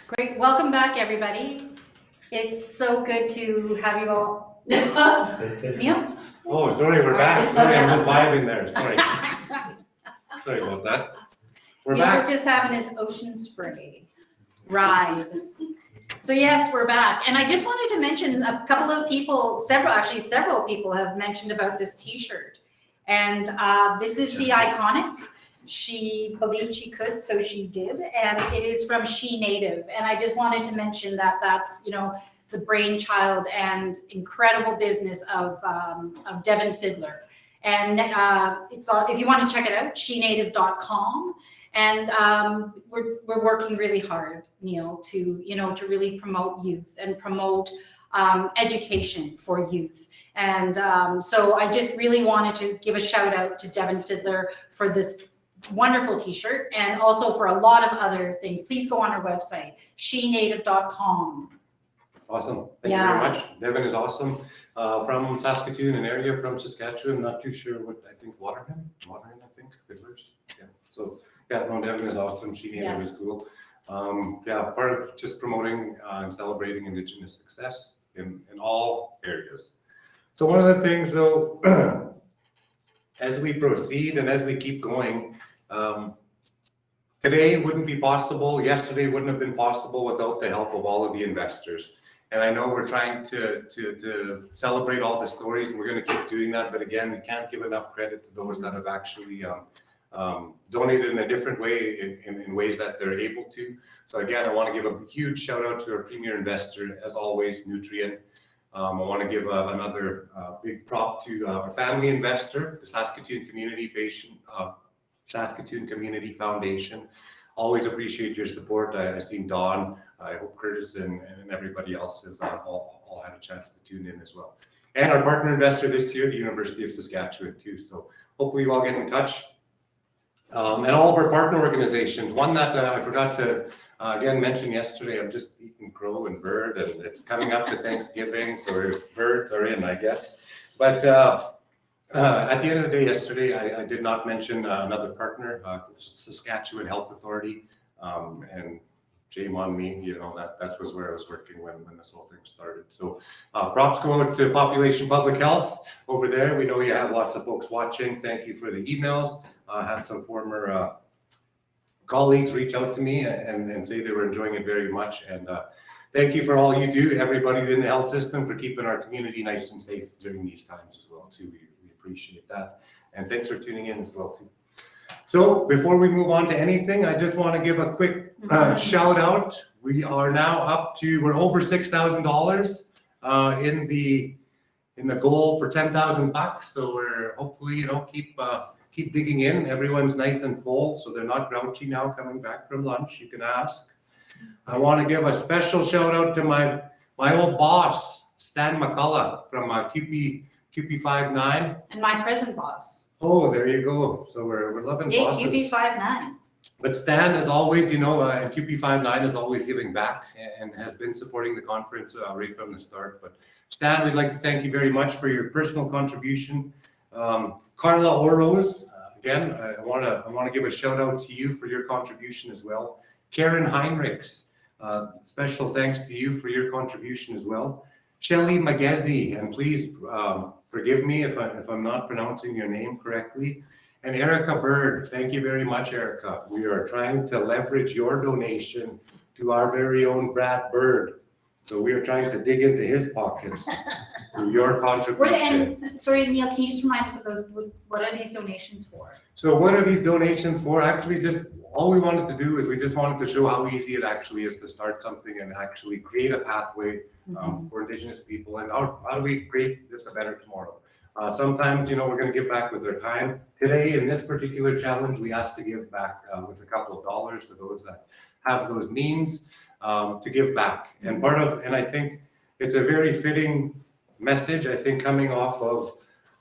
Great. Welcome back, everybody. It's so good to have you all. Neil? Oh, sorry, we're back. Sorry, I'm just vibing there. Sorry. Sorry about that. We're Neil was back. just having his ocean spray ride. So yes, we're back. And I just wanted to mention a couple of people, several people have mentioned about this t-shirt. And this is the iconic. She believed she could, so she did. And it is from She Native. And I just wanted to mention that that's, the brainchild and incredible business of Devin Fiddler. And it's on, if you want to check it out, shenative.com. And we're working really hard, Neil, to really promote youth and promote education for youth. And so I just really wanted to give a shout out to Devin Fiddler for this wonderful t-shirt and also for a lot of other things. Please go on our website, shenative.com. Awesome. Thank you very much. Devin is awesome. From Saskatoon, an area from Saskatchewan. Not too sure what, I think Waterhen, I think, Fiddlers. Yeah. So, no, Devin is awesome. She Native is cool. Part of just promoting and celebrating Indigenous success in all areas. So one of the things though, as we proceed and as we keep going, today wouldn't be possible, yesterday wouldn't have been possible without the help of all of the investors. And I know we're trying to celebrate all the stories, and we're going to keep doing that. But again, we can't give enough credit to those that have actually donated in a different way, in ways that they're able to. So again, I want to give a huge shout out to our premier investor, as always, Nutrien. I want to give another big prop to our family investor, the Saskatoon Community Foundation. Always appreciate your support. I've seen Don. I hope Curtis and everybody else has all had a chance to tune in as well. And our partner investor this year, the University of Saskatchewan too. So hopefully you all get in touch. And all of our partner organizations. One that I forgot to again mention yesterday, I'm just eating crow and bird, and it's coming up to Thanksgiving, so birds are in, I guess. But at the end of the day yesterday, I did not mention another partner, Saskatchewan Health Authority, and shame on me, that was where I was working when this whole thing started. So props go out to Population Public Health over there. We know you have lots of folks watching. Thank you for the emails. I had some former colleagues reach out to me and say they were enjoying it very much. And thank you for all you do, everybody in the health system, for keeping our community nice and safe during these times as well too. We appreciate that. And thanks for tuning in as well too. So before we move on to anything, I just want to give a quick shout out. We are now we're over $6,000 in the goal for 10,000 bucks. So we're hopefully, keep digging in. Everyone's nice and full, so they're not grouchy now coming back from lunch. You can ask. I want to give a special shout out to my old boss, Stan McCullough from QP59. And my present boss. Oh, there you go. So we're loving bosses. QP59. But Stan, as always, and QP59 is always giving back and has been supporting the conference right from the start. But Stan, we'd like to thank you very much for your personal contribution. Carla Oroz, again, I want to give a shout out to you for your contribution as well. Karen Heinrichs, special thanks to you for your contribution as well. Shelly Magezi, and please forgive me if I'm not pronouncing your name correctly. And Erica Bird, thank you very much, Erica. We are trying to leverage your donation to our very own Brad Bird. So we are trying to dig into his pockets through your contribution. Sorry, Neil, can you just remind us of what are these donations for? So what are these donations for? Actually, just all we wanted to do is we just wanted to show how easy it actually is to start something and actually create a pathway for Indigenous people. And how do we create just a better tomorrow? Sometimes, we're going to give back with our time. Today, in this particular challenge, we asked to give back with a couple of dollars for those that have those means to give back. And I think it's a very fitting message, I think, coming off of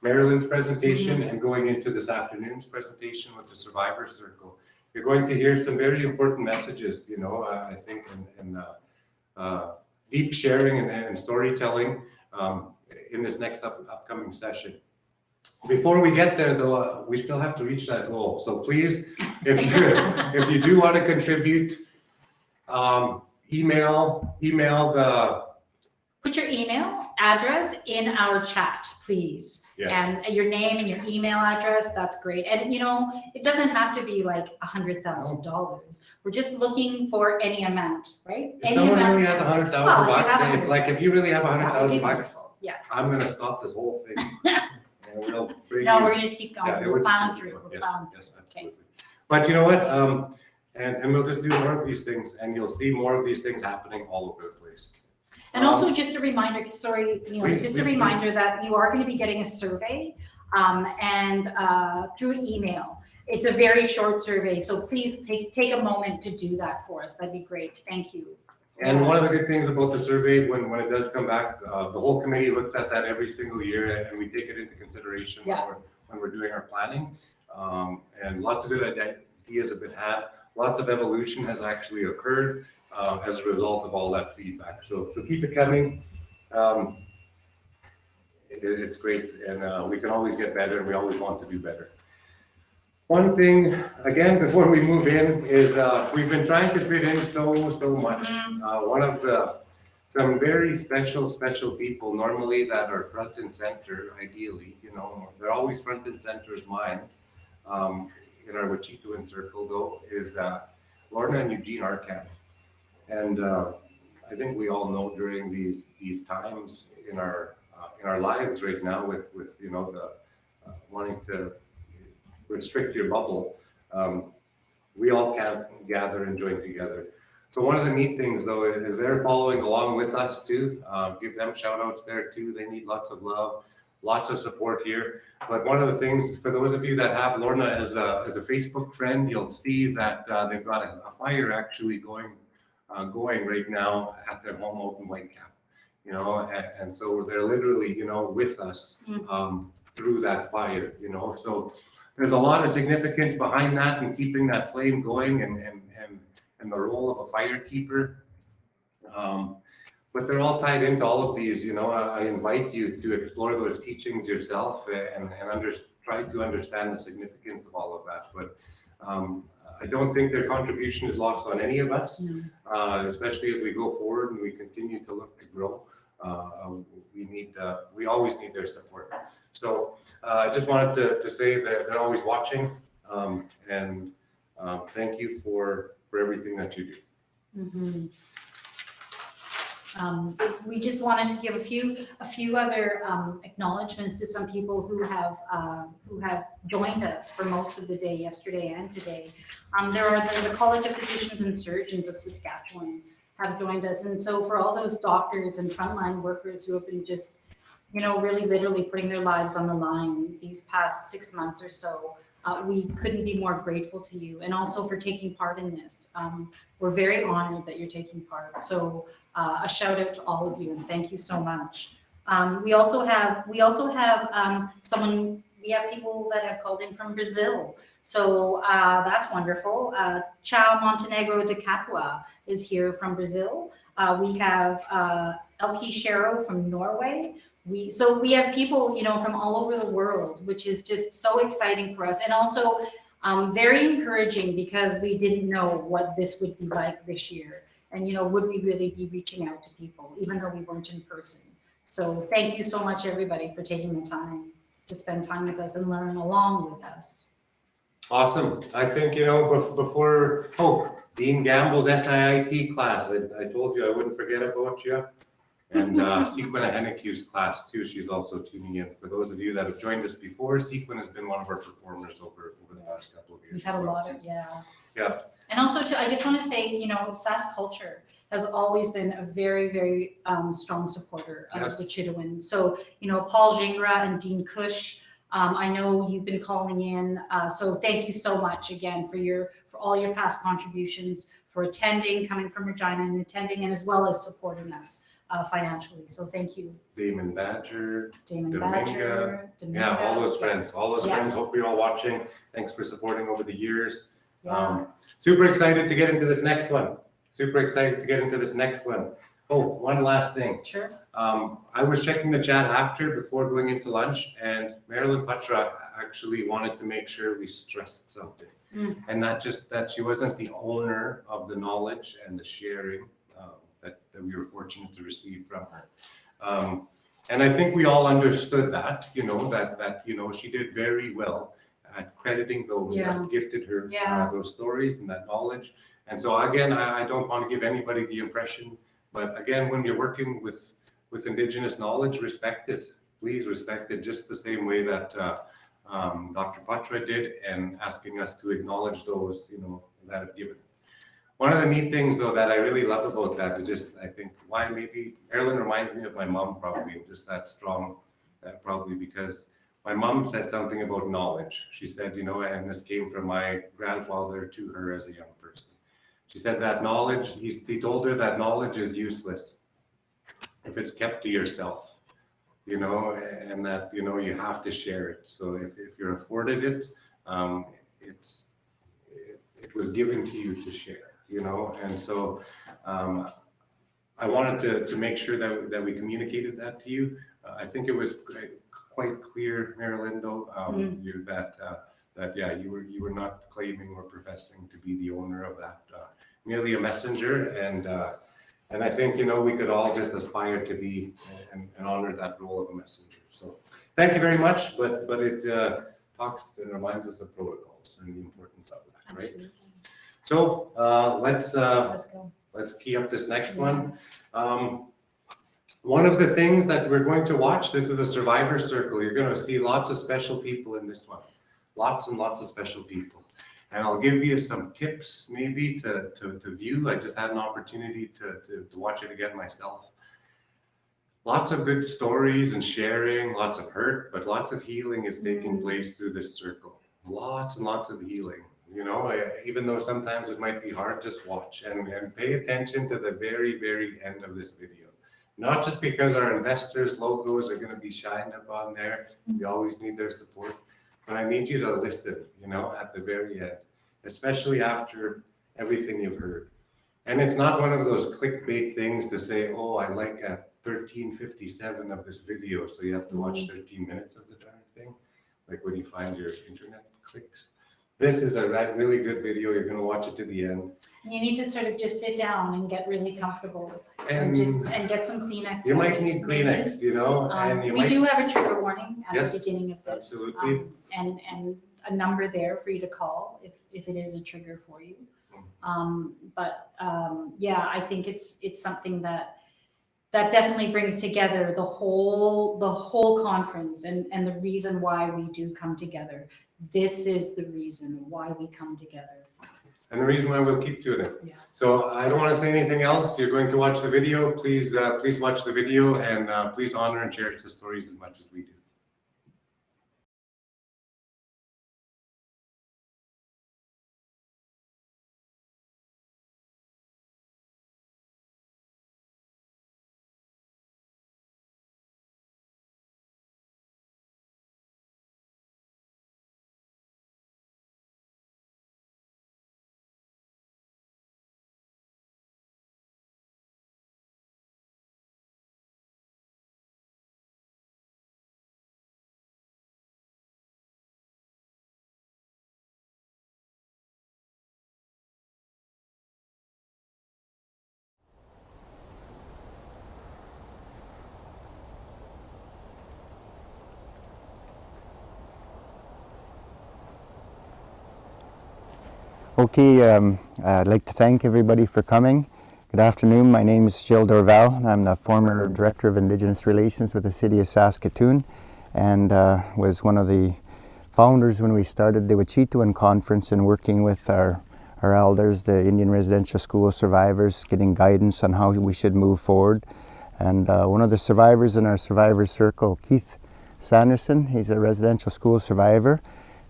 Marilyn's presentation and going into this afternoon's presentation with the Survivor Circle. You're going to hear some very important messages, I think, in deep sharing and storytelling in this next upcoming session. Before we get there, though, we still have to reach that goal. So please, if you do want to contribute, email the, Put your email address in our chat, please. yes. And your name and your email address, that's great. And it doesn't have to be like $100,000. We're just looking for any amount, right? If Any someone amount. really has $100,000 Well, if you bucks, have if you really have that would be $100,000 bucks, wonderful. Yes. I'm gonna stop this whole thing. And we'll bring No, you- we're gonna just keep Yeah, going. it We're would plowing just through. keep We're going. plowing Yes, through. absolutely. But you know what? And we'll just do more of these things, and you'll see more of these things happening all over the place. And also just a reminder, sorry, Neil, Please, just please, a reminder that you are going to be getting a survey and through email. It's a very short survey, so please take a moment to do that for us. That'd be great. Thank you. And one of the good things about the survey, when it does come back, the whole committee looks at that every single year, and we take it into consideration when we're doing our planning. And lots of good ideas have been had. Lots of evolution has actually occurred as a result of all that feedback. So keep it coming. It's great, and we can always get better, and we always want to do better. One thing, again, before we move in, is we've been trying to fit in so much. One of some very special people normally that are front and center, ideally, they're always front and center of mind. In our Wîcihitowin circle, though, is Lorna and Eugene Arcand. And I think we all know during these times in our lives right now, with the wanting to restrict your bubble, we all can't gather and join together. So one of the neat things, though, is they're following along with us too. Give them shout outs there too. They need lots of love, lots of support here. But one of the things, for those of you that have Lorna as a Facebook friend, you'll see that they've got a fire actually going right now at their home out in Whitecap. And so they're literally, with us through that fire. So there's a lot of significance behind that and keeping that flame going and the role of a firekeeper. But they're all tied into all of these. I invite you to explore those teachings yourself and try to understand the significance of all of that. But I don't think their contribution is lost on any of us, especially as we go forward and we continue to look to grow. We always need their support. So I just wanted to say that they're always watching, and thank you for everything that you do. Mm-hmm. We just wanted to give a few other acknowledgements to some people who have joined us for most of the day yesterday and today. There are the College of Physicians and Surgeons of Saskatchewan have joined us, and so for all those doctors and frontline workers who have been just really literally putting their lives on the line these past 6 months or so, we couldn't be more grateful to you, and also for taking part in this. We're very honored that you're taking part. So a shout out to all of you, and thank you so much. We also have people that have called in from Brazil. So that's wonderful. Chao Montenegro de Capua is here from Brazil. We have Elsie Shero from Norway. We have people, from all over the world, which is just so exciting for us, and also very encouraging, because we didn't know what this would be like this year, and would we really be reaching out to people, even though we weren't in person. So thank you so much, everybody, for taking the time to spend time with us and learn along with us. Awesome. I think, before Dean Gamble's SIIT class, I told you I wouldn't forget about you. And Sequin Hennecu's class too, she's also tuning in. For those of you that have joined us before, Sequin has been one of our performers over the last couple of years. We've had a lot of, yeah. And also, I just want to say, Sask culture has always been a very, very strong supporter of Wîcihitowin. So, Paul Gingra and Dean Cush, I know you've been calling in. So thank you so much again for all your past contributions, for attending, coming from Regina and attending, and as well as supporting us financially. So thank you. Damon Badger, Dominga. Yeah, all those friends. Hope you're all watching. Thanks for supporting over the years. Yeah. Super excited to get into this next one. Oh, one last thing. Sure. I was checking the chat before going into lunch, and Marilyn Patra actually wanted to make sure we stressed something. And that she wasn't the owner of the knowledge and the sharing. we were fortunate to receive from her. And I think we all understood that, she did very well at crediting those that gifted her those stories and that knowledge. And so again, I don't want to give anybody the impression, but again, when you're working with Indigenous knowledge, respect it. Please respect it just the same way that Dr. Patra did, and asking us to acknowledge those, that have given. One of the neat things, though, that I really love about that is just, I think, why maybe Marilyn reminds me of my mom, probably, just that strong, probably because my mom said something about knowledge. She said, and this came from my grandfather to her as a young person. She said that knowledge, he told her that knowledge is useless if it's kept to yourself, and that, you have to share it. So if you're afforded it, it was given to you to share. And so I wanted to make sure that we communicated that to you. I think it was quite clear, Marilyn, though, you were not claiming or professing to be the owner of that, merely a messenger. And I think, we could all just aspire to be and honor that role of a messenger. So thank you very much, but it talks and reminds us of protocols and the importance of that, right? Absolutely. So let's go. Let's key up this next one. One of the things that we're going to watch, this is a survivor circle. You're going to see lots of special people in this one. Lots and lots of special people. And I'll give you some tips maybe to view. I just had an opportunity to watch it again myself. Lots of good stories and sharing, lots of hurt, but lots of healing is taking place through this circle. Lots and lots of healing. Even though sometimes it might be hard, just watch and pay attention to the very, very end of this video. Not just because our investors' logos are going to be shined up on there. We always need their support. But I need you to listen, at the very end, especially after everything you've heard. And it's not one of those clickbait things to say, oh, I like 13:57 of this video, so you have to watch 13 minutes of the darn thing. Like when you find your internet clicks. This is a really good video. You're going to watch it to the end. You need to sort of just sit down and get really comfortable and get some Kleenex. You might need Kleenex, and we do have a trigger warning at the beginning of this. Absolutely. And a number there for you to call if it is a trigger for you. I think it's something that definitely brings together the whole conference and the reason why we do come together. This is the reason why we come together. And the reason why we'll keep doing it. Yeah. So I don't want to say anything else. You're going to watch the video. Please watch the video, and please honor and cherish the stories as much as we do. Okay, I'd like to thank everybody for coming. Good afternoon, my name is Gilles Dorval. I'm the former Director of Indigenous Relations with the City of Saskatoon, and was one of the founders when we started the Wîcihitowin Conference and working with our elders, the Indian Residential School survivors, getting guidance on how we should move forward. And one of the survivors in our survivor circle, Keith Sanderson, he's a residential school survivor,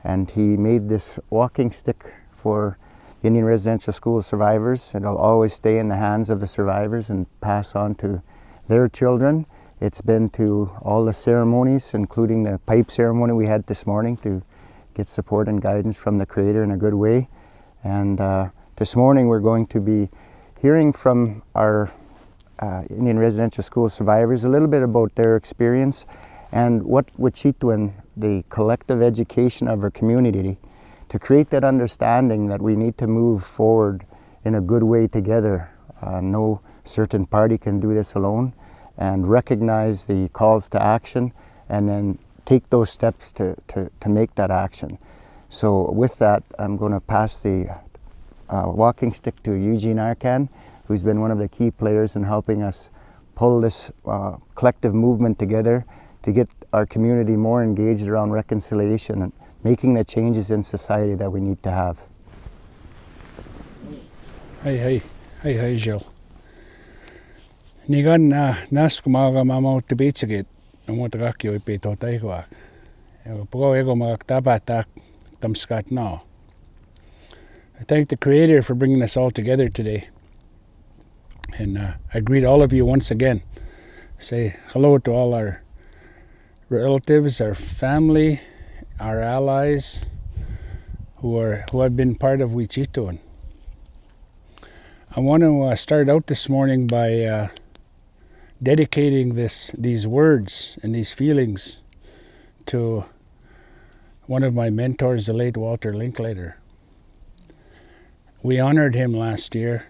and he made this walking stick for Indian Residential School survivors. It'll always stay in the hands of the survivors and pass on to their children. It's been to all the ceremonies, including the pipe ceremony we had this morning, to get support and guidance from the Creator in a good way. And this morning we're going to be hearing from our Indian Residential School survivors a little bit about their experience and what Wîcihitowin, the collective education of our community, to create that understanding that we need to move forward in a good way together. No certain party can do this alone, and recognize the calls to action and then take those steps to make that action. So with that, I'm going to pass the walking stick to Eugene Arcan, who's been one of the key players in helping us pull this collective movement together to get our community more engaged around reconciliation and making the changes in society that we need to have. Hey, Gilles. Nigan nas kumaga mama utibitsagit umutagaki uipito taikuak. Pogo ego magtabatak tamskat now. I thank the Creator for bringing us all together today. And I greet all of you once again. Say hello to all our relatives, our family, our allies who have been part of Wîcihitowin. I want to start out this morning by dedicating these words and these feelings to one of my mentors, the late Walter Linklater. We honored him last year,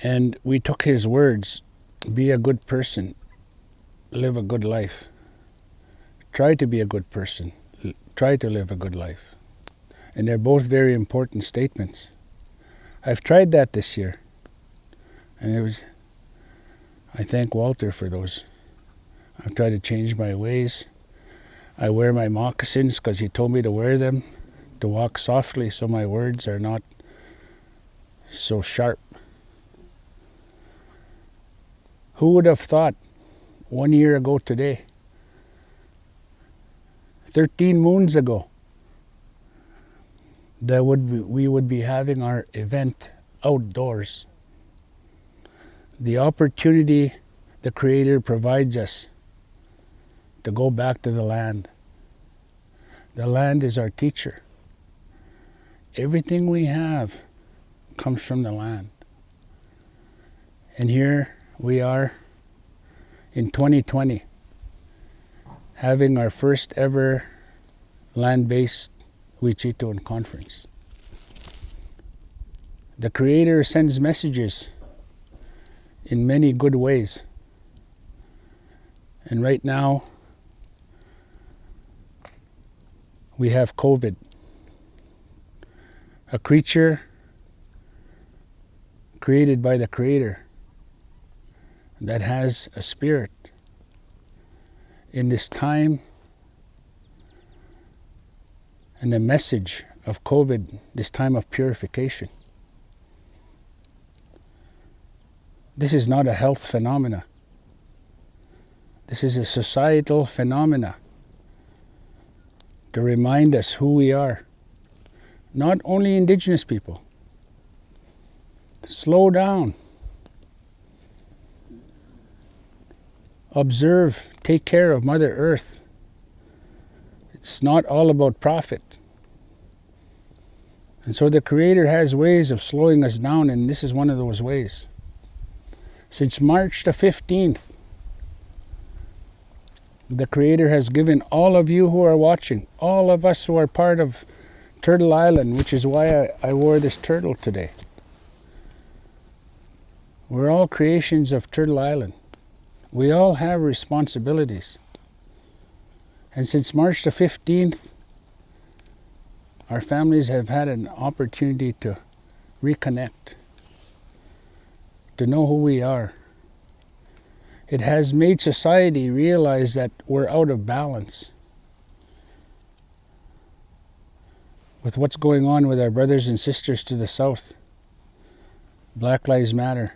and we took his words, be a good person, live a good life. Try to be a good person, try to live a good life. And they're both very important statements. I've tried that this year, and I thank Walter for those. I've tried to change my ways. I wear my moccasins because he told me to wear them, to walk softly so my words are not so sharp. Who would have thought 1 year ago today, 13 moons ago, that we would be having our event outdoors? The opportunity the Creator provides us to go back to the land. The land is our teacher. Everything we have comes from the land. And here we are in 2020 having our first ever land-based Wîcihitowin conference. The Creator sends messages in many good ways. And right now, we have COVID, a creature created by the Creator that has a spirit. In this time, and the message of COVID, this time of purification. This is not a health phenomena. This is a societal phenomena to remind us who we are. Not only Indigenous people. Slow down. Observe, take care of Mother Earth. It's not all about profit. And so the Creator has ways of slowing us down, and this is one of those ways. Since March the 15th, the Creator has given all of you who are watching, all of us who are part of Turtle Island, which is why I wore this turtle today. We're all creations of Turtle Island. We all have responsibilities. And since March the 15th, our families have had an opportunity to reconnect, to know who we are. It has made society realize that we're out of balance with what's going on with our brothers and sisters to the south. Black Lives Matter.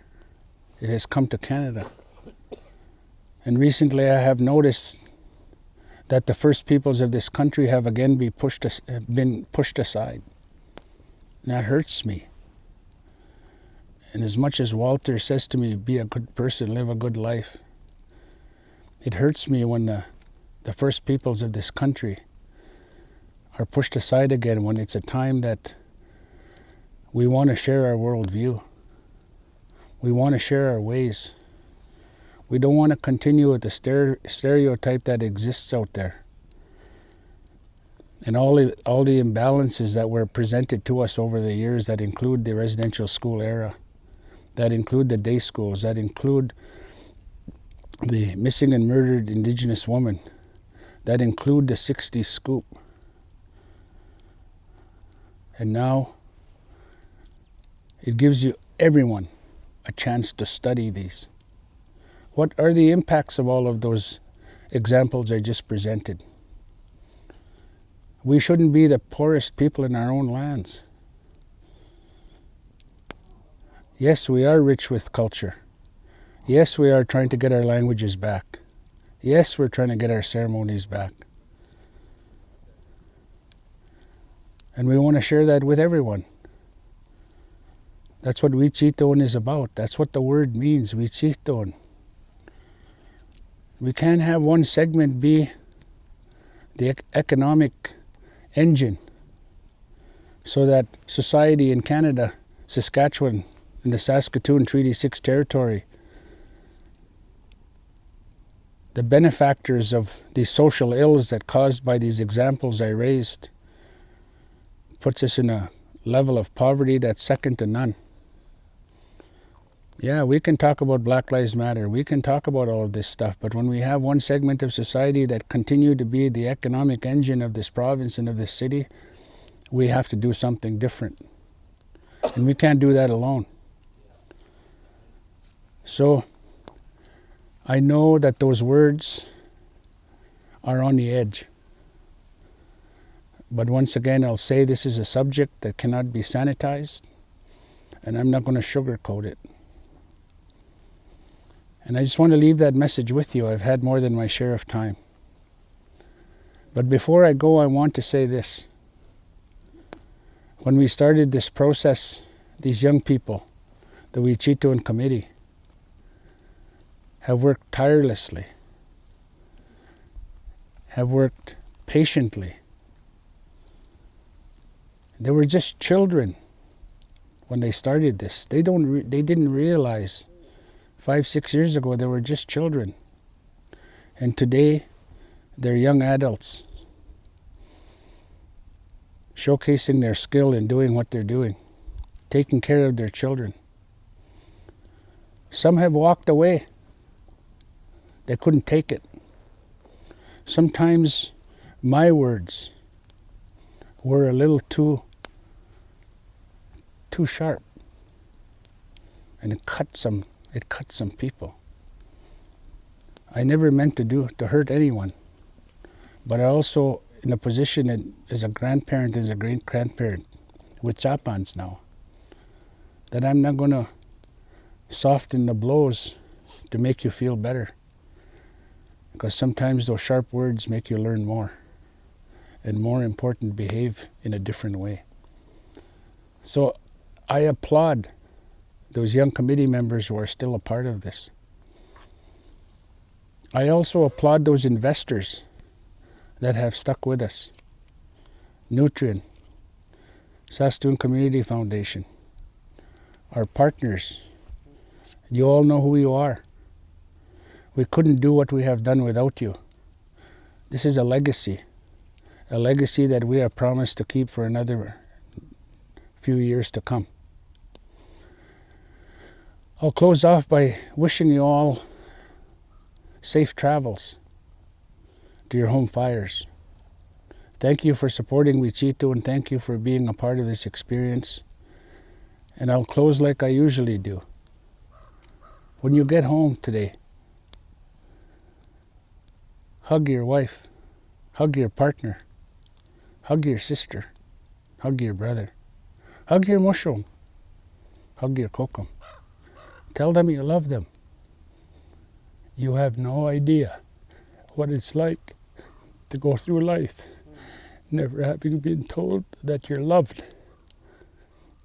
It has come to Canada. And recently I have noticed that the First Peoples of this country have again been pushed aside. And that hurts me. And as much as Walter says to me, be a good person, live a good life, it hurts me when the First Peoples of this country are pushed aside again, when it's a time that we want to share our worldview. We want to share our ways. We don't want to continue with the stereotype that exists out there. And all the imbalances that were presented to us over the years that include the residential school era, that include the day schools, that include the missing and murdered Indigenous woman, that include the 60s scoop. And now it gives you everyone a chance to study these. What are the impacts of all of those examples I just presented? We shouldn't be the poorest people in our own lands. Yes, we are rich with culture. Yes, we are trying to get our languages back. Yes, we're trying to get our ceremonies back. And we want to share that with everyone. That's what Wîcihitowin is about. That's what the word means, Wîcihitowin. We can't have one segment be the economic engine so that society in Canada, Saskatchewan, and the Saskatoon Treaty 6 territory, the benefactors of these social ills that caused by these examples I raised, puts us in a level of poverty that's second to none. Yeah, we can talk about Black Lives Matter, we can talk about all of this stuff, but when we have one segment of society that continue to be the economic engine of this province and of this city, we have to do something different. And we can't do that alone. So, I know that those words are on the edge. But once again, I'll say this is a subject that cannot be sanitized, and I'm not going to sugarcoat it. And I just want to leave that message with you. I've had more than my share of time. But before I go, I want to say this. When we started this process, these young people, the Wîcihitowin Committee, have worked tirelessly, have worked patiently. They were just children when they started this. They didn't realize 5-6 years ago they were just children. And today they're young adults showcasing their skill in doing what they're doing, taking care of their children. Some have walked away. They couldn't take it. Sometimes my words were a little too sharp, and it cut some people. I never meant to hurt anyone, but I also, in a position as a grandparent, as a great grandparent, with chapans now, that I'm not going to soften the blows to make you feel better. Because sometimes those sharp words make you learn more, and more important, behave in a different way. So I applaud those young committee members who are still a part of this. I also applaud those investors that have stuck with us. Nutrien, Saskatoon Community Foundation, our partners. You all know who you are. We couldn't do what we have done without you. This is a legacy that we have promised to keep for another few years to come. I'll close off by wishing you all safe travels to your home fires. Thank you for supporting Wîcihitowin, and thank you for being a part of this experience. And I'll close like I usually do. When you get home today, hug your wife, hug your partner, hug your sister, hug your brother, hug your mushroom, hug your kokum. Tell them you love them. You have no idea what it's like to go through life never having been told that you're loved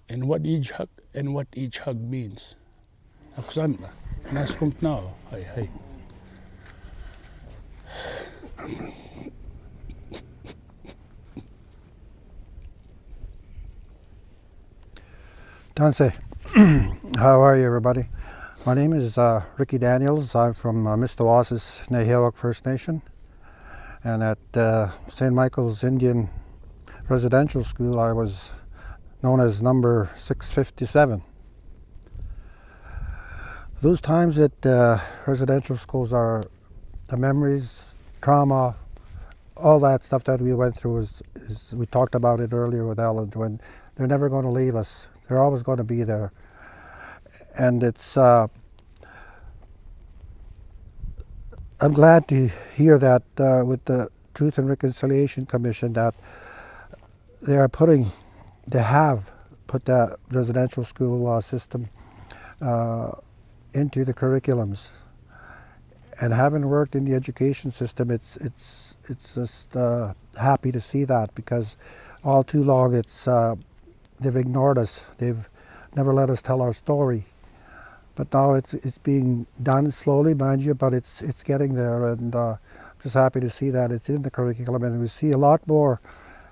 and what each hug means. Aksanda, naskumt now, hi. Danse, how are you, everybody? My name is Ricky Daniels. I'm from Mistawasis Nehiyawak First Nation, and at St. Michael's Indian Residential School I was known as number 657. those times at residential schools are the memories, trauma, all that stuff that we went through is we talked about it earlier with Ellen, when they're never going to leave us. They're always going to be there. And it's, I'm glad to hear that with the Truth and Reconciliation Commission that they have put that residential school system into the curriculums. And having worked in the education system, it's just happy to see that, because all too long they've ignored us. They've never let us tell our story. But now it's being done slowly, mind you, but it's getting there, and I'm just happy to see that it's in the curriculum, and we see a lot more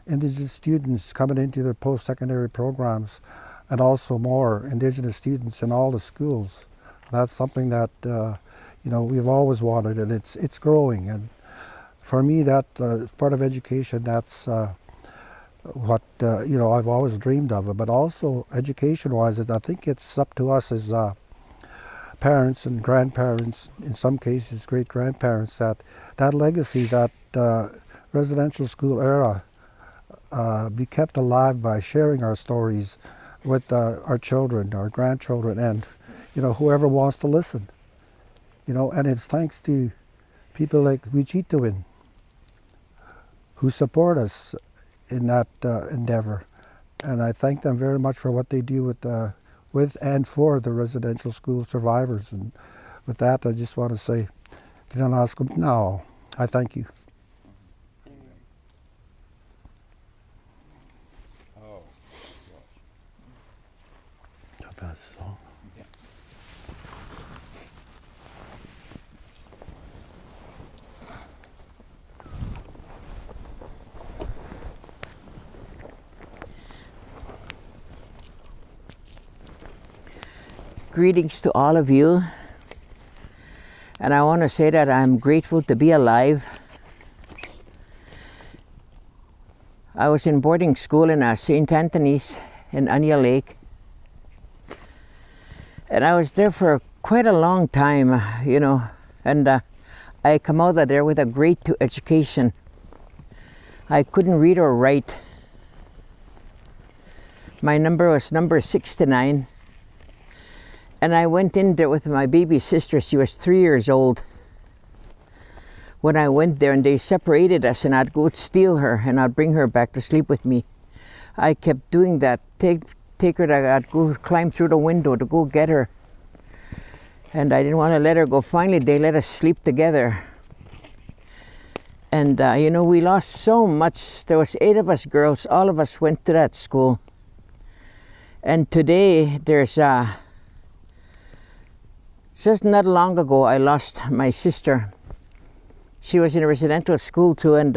Indigenous students coming into their post-secondary programs, and also more Indigenous students in all the schools. That's something that we've always wanted, and it's growing. And for me, that part of education, that's what I've always dreamed of. But also education-wise, I think it's up to us as parents and grandparents, in some cases great-grandparents, that legacy, that residential school era be kept alive by sharing our stories with our children, our grandchildren, and whoever wants to listen. And it's thanks to people like Wîcihitowin who support us in that endeavor. And I thank them very much for what they do with and for the residential school survivors. And with that, I just want to say, now, I thank you. Greetings to all of you, and I want to say that I'm grateful to be alive. I was in boarding school in St. Anthony's in Anya Lake, and I was there for quite a long time, and I come out of there with a great education. I couldn't read or write. My number was number 69. And I went in there with my baby sister. She was 3 years old when I went there, and they separated us, and I'd go steal her and I'd bring her back to sleep with me. I kept doing that. Take her, I'd go climb through the window to go get her. And I didn't want to let her go. Finally, they let us sleep together. And we lost so much. There was 8 of us girls. All of us went to that school. And today there's just not long ago, I lost my sister. She was in a residential school too, and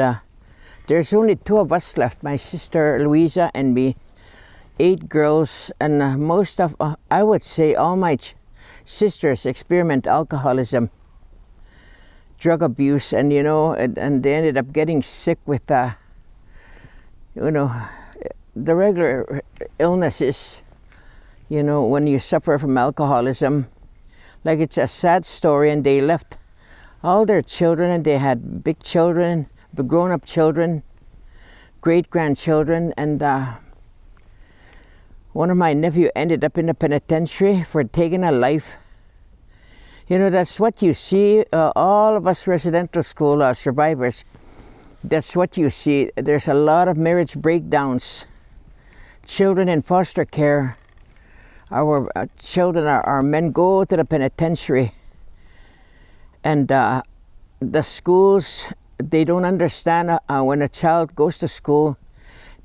there's only 2 of us left, my sister Louisa and me, 8 girls, and most of, I would say all my sisters experiment alcoholism, drug abuse, and and they ended up getting sick with the regular illnesses, when you suffer from alcoholism. Like, it's a sad story, and they left all their children, and they had big children, grown-up children, great-grandchildren, and one of my nephew ended up in the penitentiary for taking a life. That's what you see, all of us residential school survivors, that's what you see. There's a lot of marriage breakdowns, children in foster care. Our children, our men go to the penitentiary, and the schools, they don't understand when a child goes to school.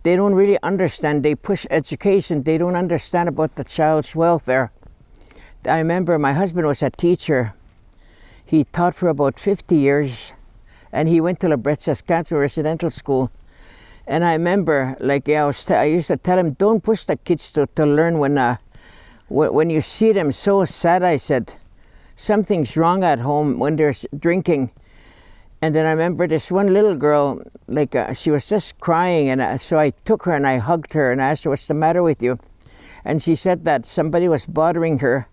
They don't really understand. They push education. They don't understand about the child's welfare. I remember my husband was a teacher. He taught for about 50 years, and he went to La Brette, Saskatoon residential school. And I remember, I used to tell him, don't push the kids to learn when you see them so sad. I said, something's wrong at home when they're drinking. And then I remember this one little girl, she was just crying, and so I took her and I hugged her and I asked her, what's the matter with you? And she said that somebody was bothering her.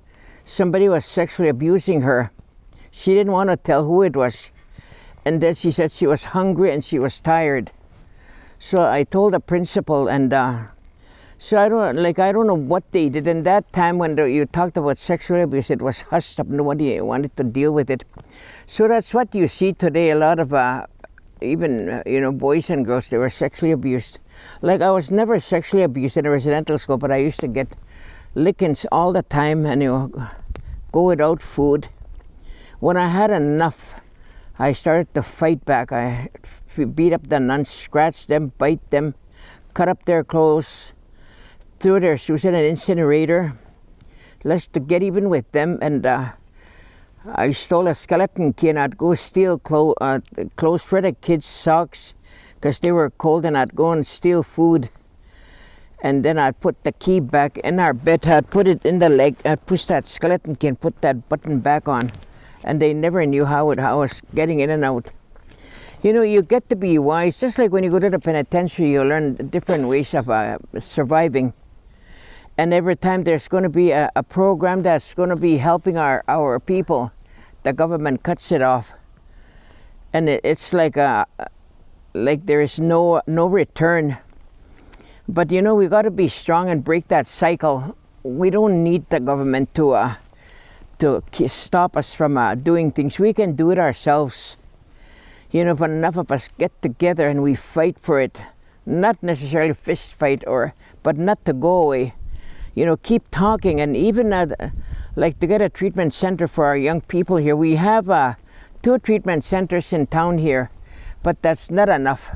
somebody was sexually abusing her. She didn't want to tell who it was. And then she said she was hungry and she was tired. So I told the principal, and so I don't know what they did. In that time when you talked about sexual abuse, it was hushed up. Nobody wanted to deal with it. So that's what you see today. A lot of even boys and girls, they were sexually abused. Like, I was never sexually abused in a residential school, but I used to get lickings all the time and go without food. When I had enough, I started to fight back. I beat up the nuns, scratched them, bite them, cut up their clothes, threw their shoes in an incinerator, just to get even with them. And I stole a skeleton key, and I'd go steal clothes for the kids' socks because they were cold, and I'd go and steal food. And then I'd put the key back in our bed. I'd put it in the leg. I'd push that skeleton key and put that button back on. And they never knew how I was getting in and out. You get to be wise. Just like when you go to the penitentiary, you learn different ways of surviving. And every time there's going to be a program that's going to be helping our people, the government cuts it off. And it's like there is no return. But we got to be strong and break that cycle. We don't need the government to stop us from doing things. We can do it ourselves. If enough of us get together and we fight for it, not necessarily fist fight, but not to go away. Keep talking, and even like to get a treatment center for our young people here. We have 2 treatment centers in town here, but that's not enough.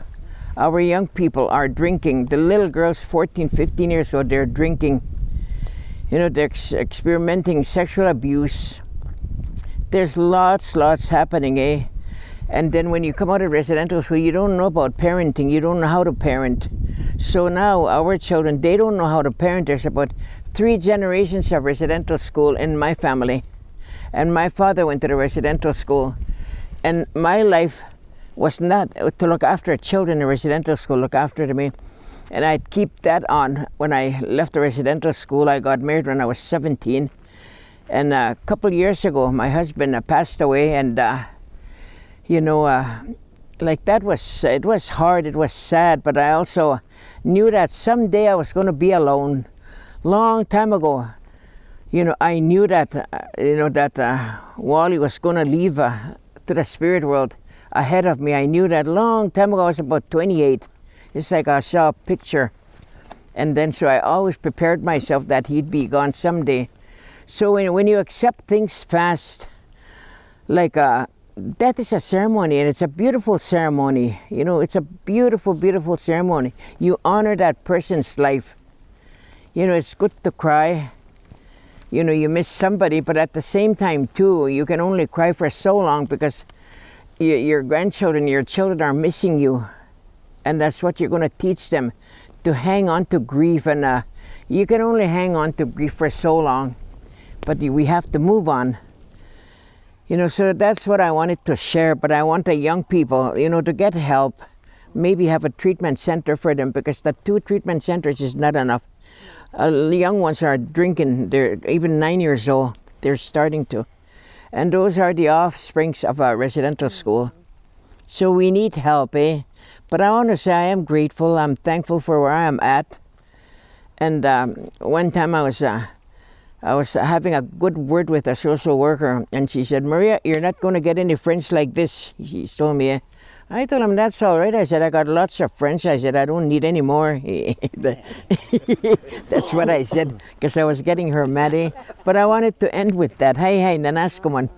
Our young people are drinking. The little girls, 14, 15 years old, they're drinking. They're experimenting sexual abuse. There's lots happening, eh? And then when you come out of residential school, you don't know about parenting. You don't know how to parent. So now our children, they don't know how to parent. There's about 3 generations of residential school in my family. And my father went to the residential school. And my life was not to look after children in residential school, look after me. And I'd keep that on. When I left the residential school, I got married when I was 17. And a couple years ago, my husband passed away. And, like it was hard, it was sad. But I also knew that someday I was going to be alone. Long time ago, I knew that, Wally was going to leave to the spirit world ahead of me. I knew that long time ago. I was about 28. It's like I saw a picture. And then so I always prepared myself that he'd be gone someday. So when you accept things fast, like death is a ceremony, and it's a beautiful ceremony. It's a beautiful, beautiful ceremony. You honor that person's life. It's good to cry. You miss somebody, but at the same time too, you can only cry for so long because your grandchildren, your children are missing you. And that's what you're going to teach them, to hang on to grief. And you can only hang on to grief for so long, but we have to move on. So that's what I wanted to share. But I want the young people, to get help, maybe have a treatment center for them, because the 2 treatment centers is not enough. The young ones are drinking. They're even 9 years old. They're starting to. And those are the offsprings of a residential school. So we need help, eh? But I want to say I am grateful. I'm thankful for where I am at. And one time I was having a good word with a social worker, and she said, "Maria, you're not going to get any friends like this." She told me. I told him, "That's all right." I said, "I got lots of friends." I said, "I don't need any more." That's what I said, because I was getting her mad. Eh? But I wanted to end with that. Hey, nanas ko man.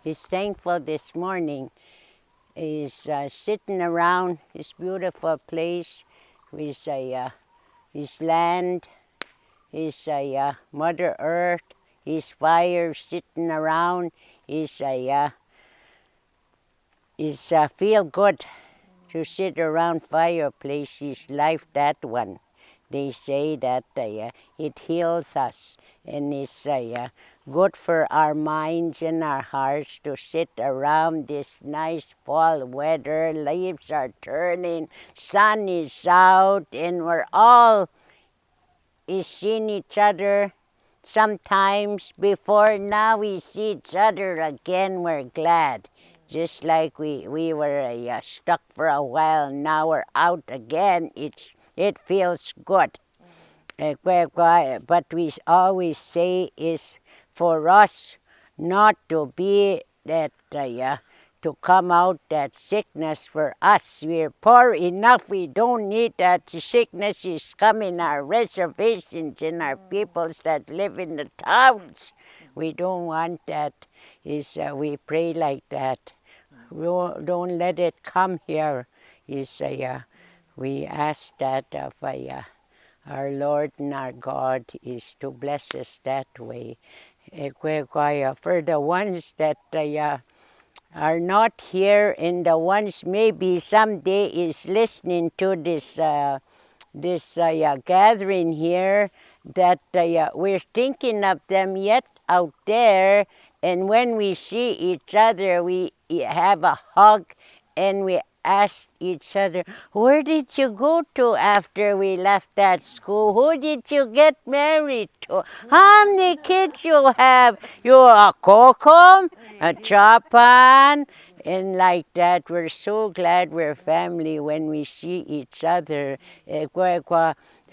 He's thankful this morning. He's sitting around this beautiful place with his land, his Mother Earth, his fire sitting around. He's feel good to sit around fireplace. His life, that one. They say that it heals us, and it's good for our minds and our hearts to sit around this nice fall weather. Leaves are turning, sun is out, and we're all seeing each other. Sometimes before now we see each other again, we're glad. Just like we were stuck for a while, now we're out again. It feels good. But we always say is for us not to be that to come out that sickness for us. We're poor enough. We don't need that sickness is coming our reservations and our peoples that live in the towns. We don't want that. We pray like that. Don't let it come here. We ask that of our Lord and our God is to bless us that way. For the ones that are not here and the ones maybe someday is listening to this gathering here, that we're thinking of them yet out there, and when we see each other we have a hug and we ask each other, where did you go to after we left that school? Who did you get married to? How many kids you have? You a kokom, a chapan, and like that. We're so glad we're family when we see each other.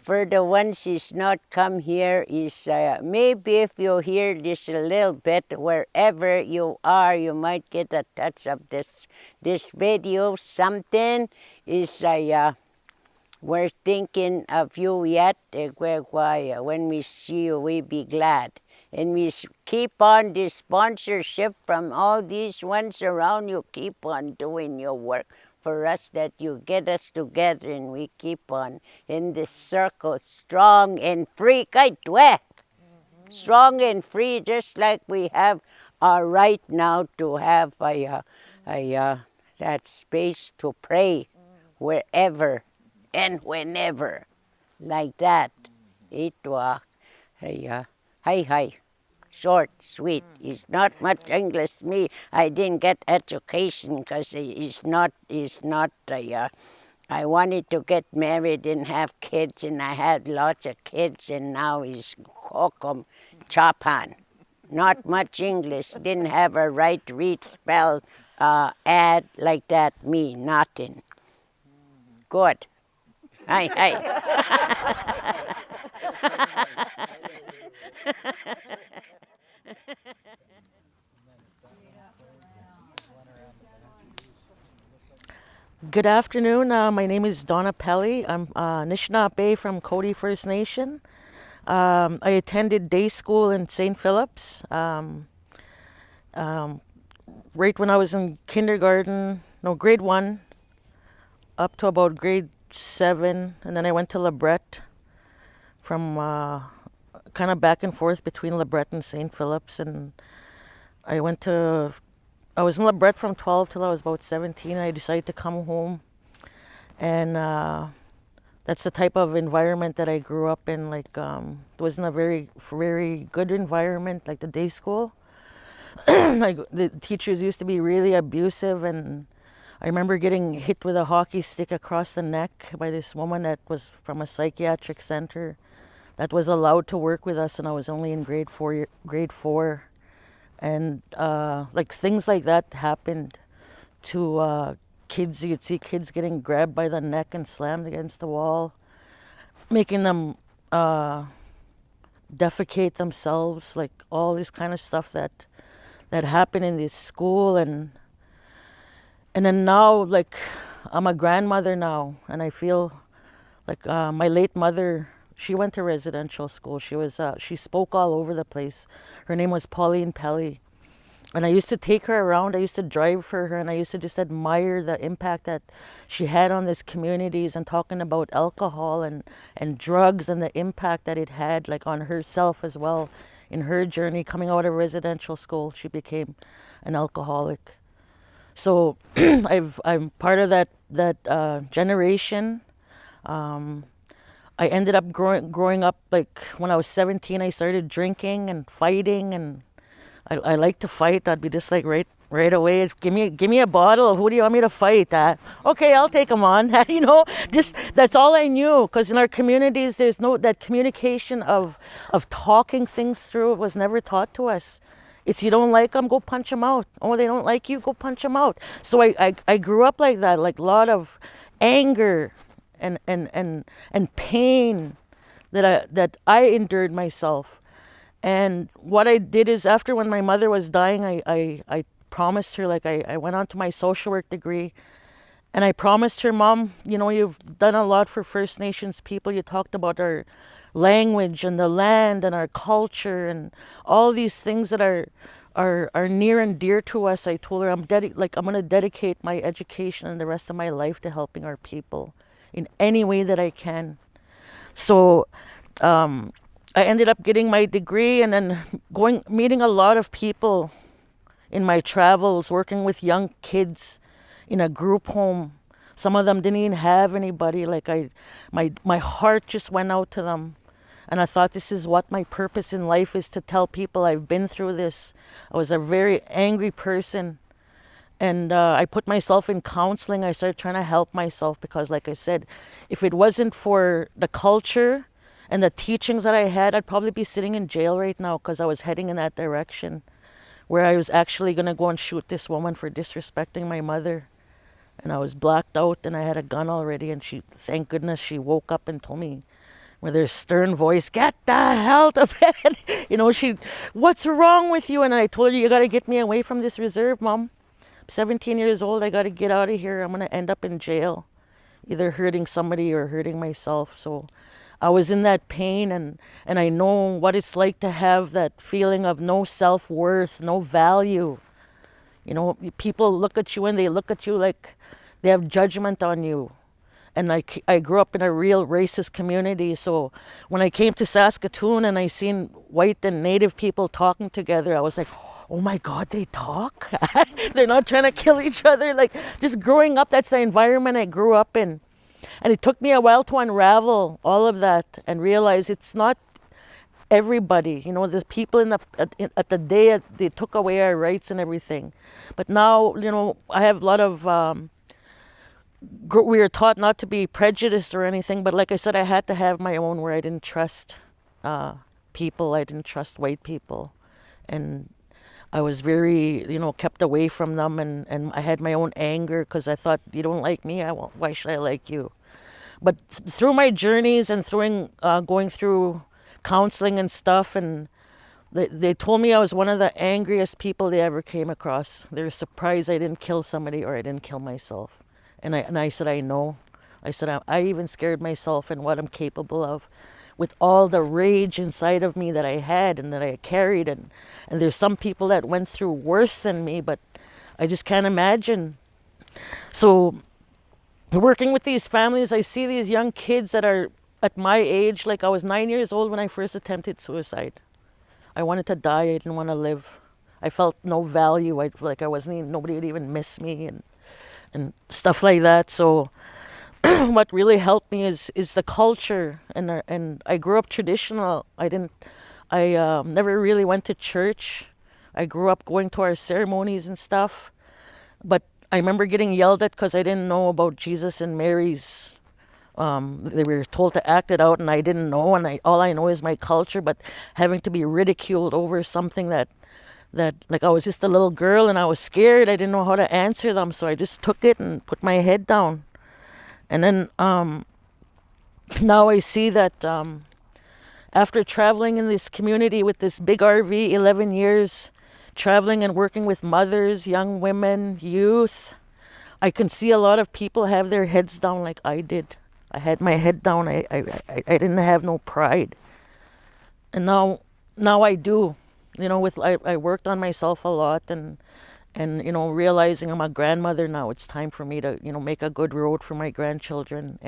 For the ones who's not come here is maybe if you hear this a little bit, wherever you are, you might get a touch of this video. Something is we're thinking of you yet. When we see you, we be glad. And we keep on this sponsorship from all these ones around you. Keep on doing your work for us, that you get us together and we keep on in this circle, strong and free. Strong and free, just like we have our right now to have that space to pray wherever and whenever, like that. Hi. Short, sweet. It's not much English to me. I didn't get education because it's not. I wanted to get married and have kids, and I had lots of kids, and now it's kokom chapan. Not much English. Didn't have a right read, spell, add like that. Me, nothing. Good. Hi. Good afternoon. My name is Donna Pelly. I'm Anishinaabe from Cody First Nation. I attended day school in St. Philip's right when I was in grade 1, up to about grade 7, and then I went to LeBret from kind of back and forth between LeBret and St. Philip's, and I was in LeBret from 12 till I was about 17. I decided to come home, and that's the type of environment that I grew up in. It wasn't a very, very good environment, like the day school. Like the teachers used to be really abusive, and I remember getting hit with a hockey stick across the neck by this woman that was from a psychiatric center that was allowed to work with us, and I was only in grade 4. And things like that happened to kids. You'd see kids getting grabbed by the neck and slammed against the wall, making them defecate themselves, like all this kind of stuff that happened in this school. And then now, like, I'm a grandmother now, and I feel like my late mother, she went to residential school. She spoke all over the place. Her name was Pelly. And I used to take her around. I used to drive for her, and I used to just admire the impact that she had on these communities, and talking about alcohol and drugs and the impact that it had, like, on herself as well. In her journey coming out of residential school, she became an alcoholic. So I'm part of that generation. I ended up growing up, like when I was 17, I started drinking and fighting, and I like to fight. I'd be just like right away, give me a bottle. Who do you want me to fight? Okay, I'll take them on. Just that's all I knew. Because in our communities, there's no that communication of talking things through. It was never taught to us. It's you don't like them, go punch them out. Oh, they don't like you, go punch them out. So I grew up like that, like a lot of anger and pain that I endured myself. And what I did is, after when my mother was dying, I promised her, like I went on to my social work degree, and I promised her, Mom, you've done a lot for First Nations people. You talked about our language and the land and our culture and all these things that are near and dear to us. I told her I'm going to dedicate my education and the rest of my life to helping our people in any way that I can. So I ended up getting my degree, and then meeting a lot of people in my travels, working with young kids in a group home. Some of them didn't even have anybody. Like my heart just went out to them. And I thought, this is what my purpose in life is, to tell people I've been through this. I was a very angry person. And I put myself in counseling. I started trying to help myself because, like I said, if it wasn't for the culture and the teachings that I had, I'd probably be sitting in jail right now, because I was heading in that direction, where I was actually going to go and shoot this woman for disrespecting my mother. And I was blacked out, and I had a gun already. And thank goodness, she woke up and told me with her stern voice, "Get the hell to bed." What's wrong with you? And I told her, you got to get me away from this reserve, Mom. I'm 17 years old. I got to get out of here. I'm going to end up in jail, either hurting somebody or hurting myself. So I was in that pain, and I know what it's like to have that feeling of no self-worth, no value. People look at you, and they look at you like they have judgment on you. And I grew up in a real racist community. So when I came to Saskatoon and I seen white and Native people talking together, I was like, oh my God, they talk? They're not trying to kill each other. Like, just growing up, that's the environment I grew up in. And it took me a while to unravel all of that and realize it's not everybody. There's people at the day they took away our rights and everything. But now, I have a lot of... we were taught not to be prejudiced or anything, but like I said, I had to have my own, where I didn't trust people. I didn't trust white people. And I was very, kept away from them, and I had my own anger, because I thought, you don't like me, why should I like you? But through my journeys and going through counseling and stuff, and they told me I was one of the angriest people they ever came across. They were surprised I didn't kill somebody or I didn't kill myself. And I said, I know. I said, I even scared myself and what I'm capable of, with all the rage inside of me that I had and that I carried. And there's some people that went through worse than me, but I just can't imagine. So working with these families, I see these young kids that are at my age. Like, I was 9 years old when I first attempted suicide. I wanted to die. I didn't want to live. I felt no value. I felt like nobody would even miss me and stuff like that. So what really helped me is the culture, and I grew up traditional. I never really went to church. I grew up going to our ceremonies and stuff, but I remember getting yelled at because I didn't know about Jesus and Mary's. They were told to act it out, and I didn't know, and all I know is my culture. But having to be ridiculed over something that like, I was just a little girl and I was scared. I didn't know how to answer them, so I just took it and put my head down. And then now I see that after traveling in this community with this big RV, 11 years, traveling and working with mothers, young women, youth, I can see a lot of people have their heads down like I did. I had my head down. I didn't have no pride. And now I do. I worked on myself a lot, and realizing I'm a grandmother now, it's time for me to, make a good road for my grandchildren.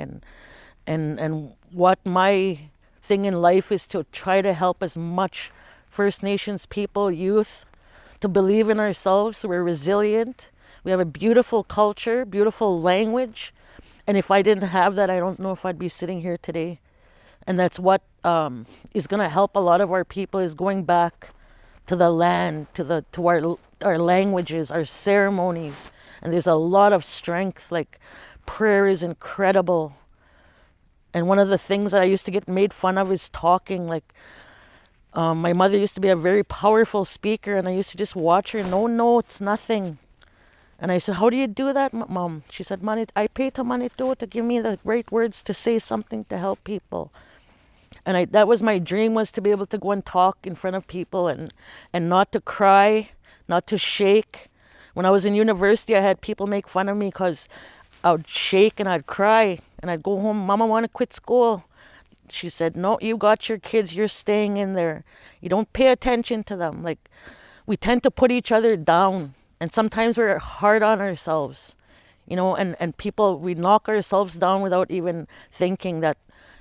And what my thing in life is to try to help as much First Nations people, youth, to believe in ourselves. We're resilient. We have a beautiful culture, beautiful language. And if I didn't have that, I don't know if I'd be sitting here today. And that's what is going to help a lot of our people, is going back to the land, to our languages, our ceremonies. And there's a lot of strength. Like, prayer is incredible. And one of the things that I used to get made fun of is talking. Like, my mother used to be a very powerful speaker, and I used to just watch her. No, it's nothing. And I said, how do you do that, Mom? She said, I pay to Manito to give me the right words to say something to help people. And that was my dream, was to be able to go and talk in front of people and not to cry, not to shake. When I was in university, I had people make fun of me because I would shake and I'd cry. And I'd go home, Mom, I want to quit school. She said, no, you got your kids, you're staying in there. You don't pay attention to them. Like, we tend to put each other down. And sometimes we're hard on ourselves, you know, and people, we knock ourselves down without even thinking that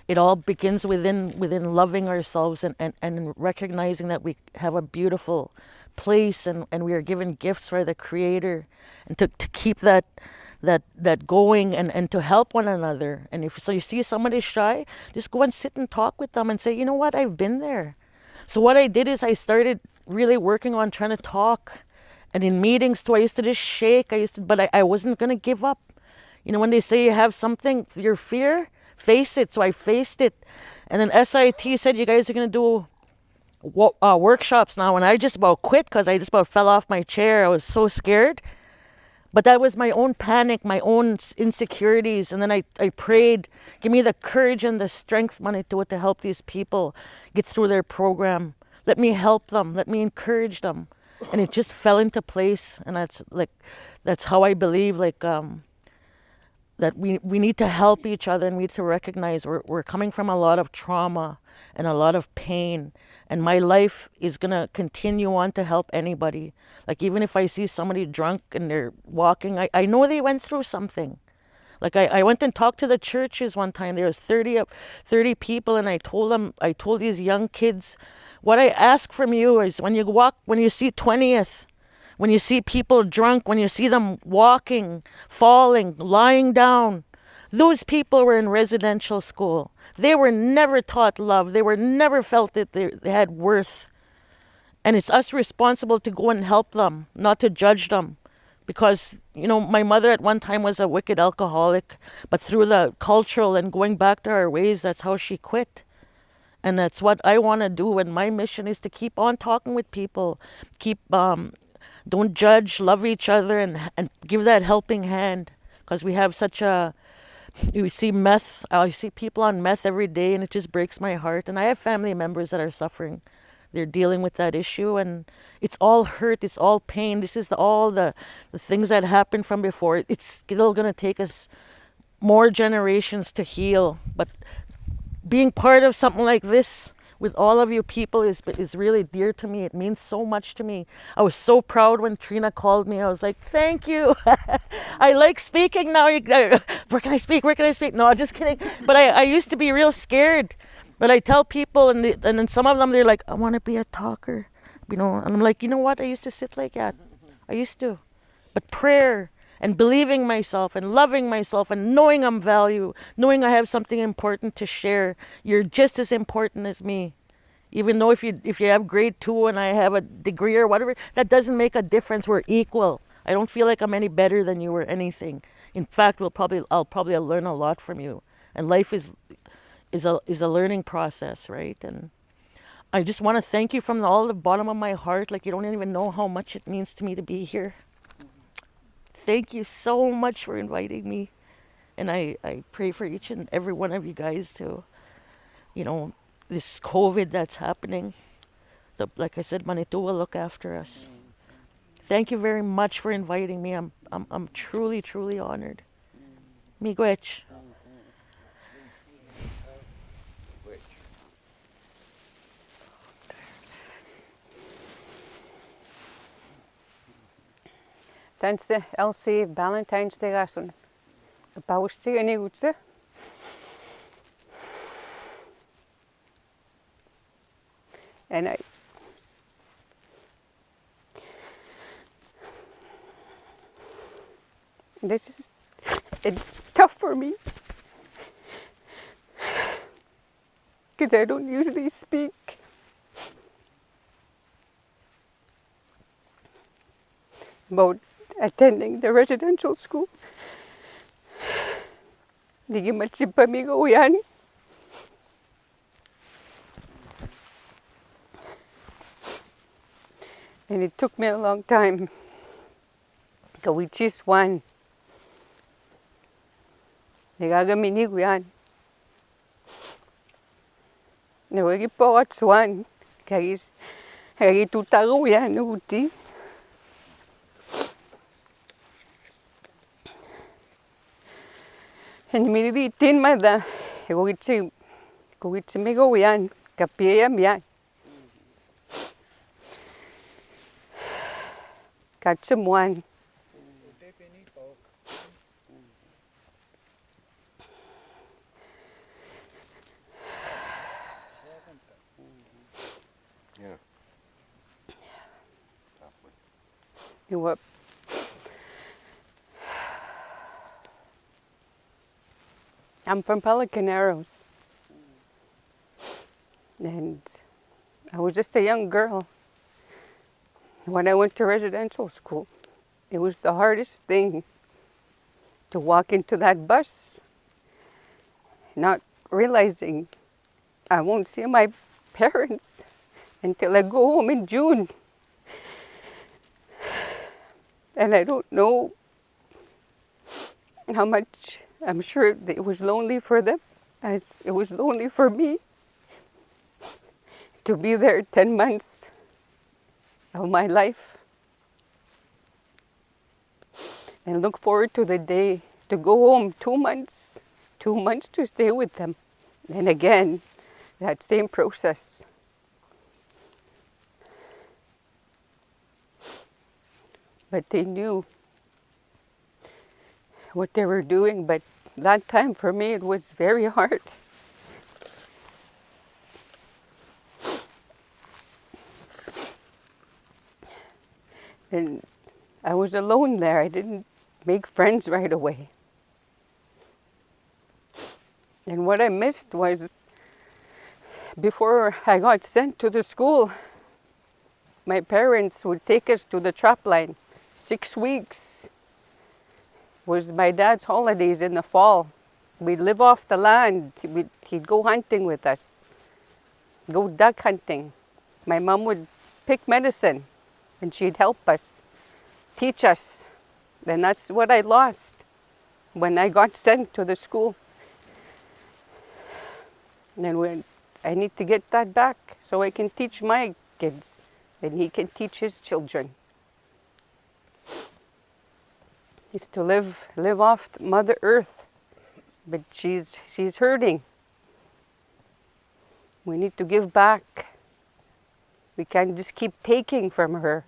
it all begins within loving ourselves and recognizing that we have a beautiful place and we are given gifts by the Creator, and to keep that going and to help one another. And if so you see somebody shy, just go and sit and talk with them and say, you know what, I've been there. So what I did is I started really working on trying to talk. And in meetings too, I used to just shake. But I wasn't going to give up. You know, when they say you have something, your fear, face it. So I faced it. And then SIT said, you guys are going to do workshops now. And I just about quit because I just about fell off my chair. I was so scared. But that was my own panic, my own insecurities. And then I prayed, give me the courage and the strength, Manito, to help these people get through their program. Let me help them. Let me encourage them. And it just fell into place. And that's how I believe, that we need to help each other, and we need to recognize we're coming from a lot of trauma and a lot of pain. And my life is going to continue on to help anybody. Like, even if I see somebody drunk and they're walking, I know they went through something. Like, I went and talked to the churches one time. There was 30 people, and I told these young kids, what I ask from you is when you see 20th, when you see people drunk, when you see them walking, falling, lying down, those people were in residential school. They were never taught love. They were never felt that they had worth. And it's us responsible to go and help them, not to judge them. Because, you know, my mother at one time was a wicked alcoholic, but through the cultural and going back to her ways, that's how she quit. And that's what I want to do. And my mission is to keep on talking with people. Don't judge, love each other, and give that helping hand. Because we have you see meth, I see people on meth every day, and it just breaks my heart. And I have family members that are suffering. They're dealing with that issue, and it's all hurt, it's all pain. This is all the things that happened from before. It's still going to take us more generations to heal. But being part of something like this with all of you people is really dear to me. It means so much to me. I was so proud when Trina called me. I was like, thank you. I like speaking now. Where can I speak? No, I'm just kidding. But I used to be real scared. But I tell people, and then some of them, they're like, I want to be a talker. You know, and I'm like, you know what? I used to sit like that. I used to. But prayer and believing myself and loving myself and knowing I'm valued, knowing I have something important to share. You're just as important as me. Even though if you have grade 2 and I have a degree or whatever, that doesn't make a difference. We're equal. I don't feel like I'm any better than you or anything. In fact, I'll probably learn a lot from you. And life is a learning process, right? And I just want to thank you from all the bottom of my heart. Like, you don't even know how much it means to me to be here. Thank you so much for inviting me. And I pray for each and every one of you guys to, you know, this COVID that's happening. Like I said, Manito will look after us. Thank you very much for inviting me. I'm truly, truly honored. Miigwech. Thanks to Elsie, Ballantyne's Day gasun. Pausti any utse. And it's tough for me. because I don't usually speak. About attending the residential school. Hindi magsipamigo yan. And it took me a long time. Wîcihitowin. Nagagaminig yan. Nawagi po at swan. Kagis tutaro yan uti. And militin mada. Wîcihitowin yan. Kapiyam yan. Katsamuan. You what? I'm from Pelicaneros. And I was just a young girl when I went to residential school. It was the hardest thing to walk into that bus, not realizing I won't see my parents until I go home in June. And I don't know how much, I'm sure that it was lonely for them, as it was lonely for me to be there 10 months of my life and look forward to the day to go home 2 months to stay with them. And again, that same process. But they knew what they were doing, but that time for me it was very hard. And I was alone there. I didn't make friends right away. And what I missed was, before I got sent to the school, my parents would take us to the trap line. 6 weeks was my dad's holidays in the fall. We'd live off the land. He'd go hunting with us, go duck hunting. My mom would pick medicine and she'd help us, teach us. And that's what I lost when I got sent to the school. And I need to get that back so I can teach my kids and he can teach his children. Is to live off Mother Earth, but she's hurting. We need to give back. We can't just keep taking from her,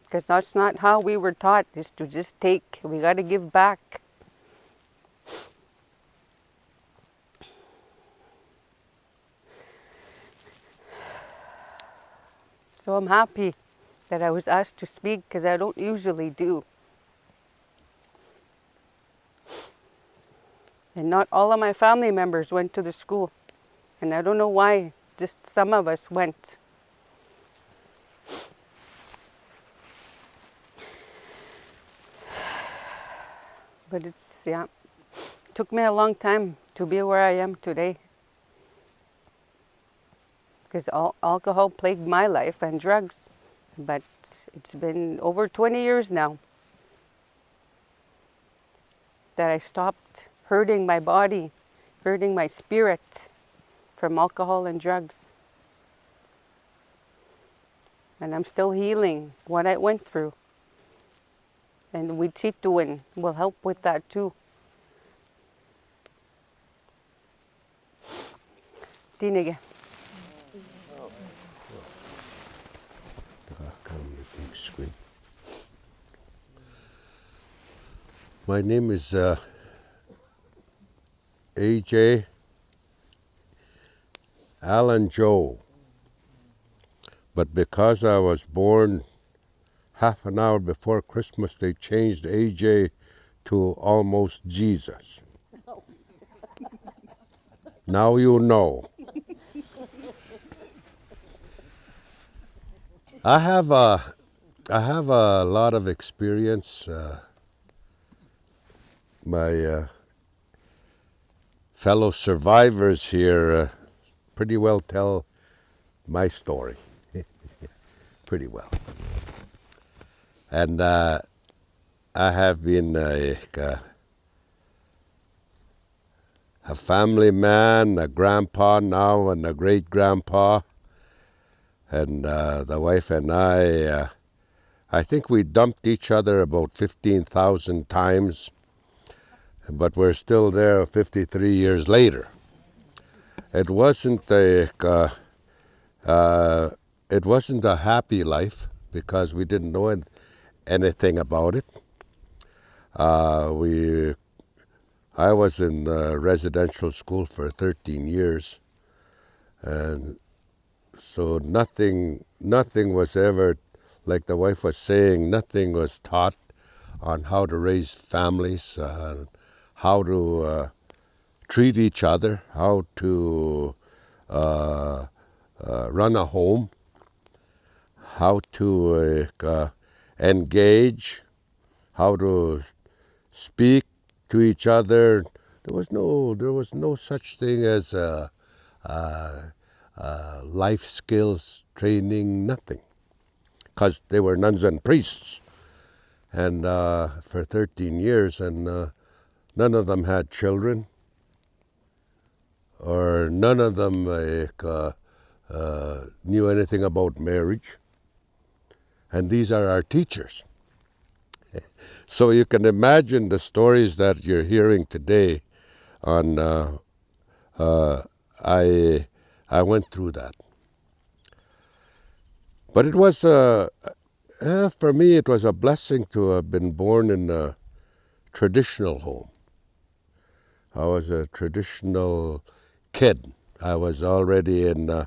because that's not how we were taught, is to just take. We got to give back. So I'm happy that I was asked to speak, because I don't usually do. And not all of my family members went to the school. And I don't know why, just some of us went. But it took me a long time to be where I am today. Because alcohol plagued my life and drugs. But it's been over 20 years now that I stopped hurting my body, hurting my spirit from alcohol and drugs. And I'm still healing what I went through. And Wîcihitowin will help with that too. Tinige. Screen. My name is AJ Alan Joe, but because I was born half an hour before Christmas, they changed AJ to almost Jesus. Now you know. I have a lot of experience. My fellow survivors here pretty well tell my story. Pretty well. And I have been a family man, a grandpa now, and a great-grandpa. And the wife and I think we dumped each other about 15,000 times, but we're still there 53 years later. It wasn't a happy life because we didn't know anything about it. I was in residential school for 13 years, and so nothing was ever, like the wife was saying, nothing was taught on how to raise families, how to treat each other, how to run a home, how to engage, how to speak to each other. There was no such thing as life skills training, nothing, because they were nuns and priests, and for 13 years, and none of them had children, or none of them knew anything about marriage, and these are our teachers. So you can imagine the stories that you're hearing today on I went through that. But it was, for me, it was a blessing to have been born in a traditional home. I was a traditional kid. I was already in,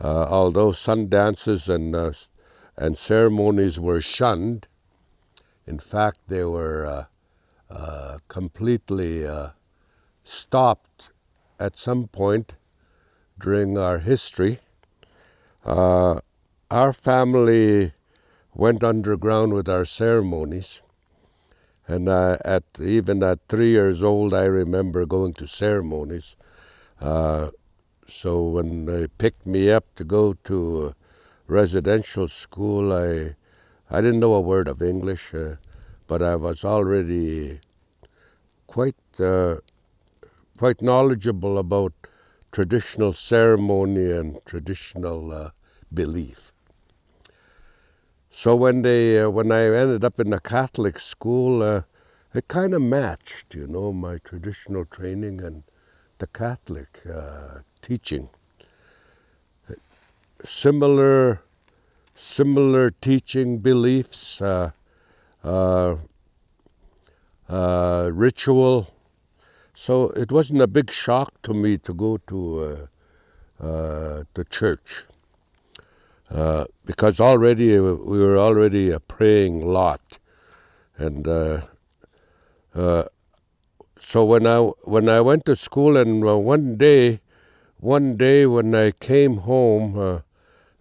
although sun dances and ceremonies were shunned, in fact, they were completely stopped at some point during our history. Our family went underground with our ceremonies, and even at 3 years old, I remember going to ceremonies. So when they picked me up to go to residential school, I didn't know a word of English, but I was already quite knowledgeable about traditional ceremony and traditional belief. So when I ended up in a Catholic school, it kind of matched, my traditional training and the Catholic teaching. Similar teaching beliefs, ritual. So it wasn't a big shock to me to go to the church, because we were already praying a lot, and so when I went to school, and one day when I came home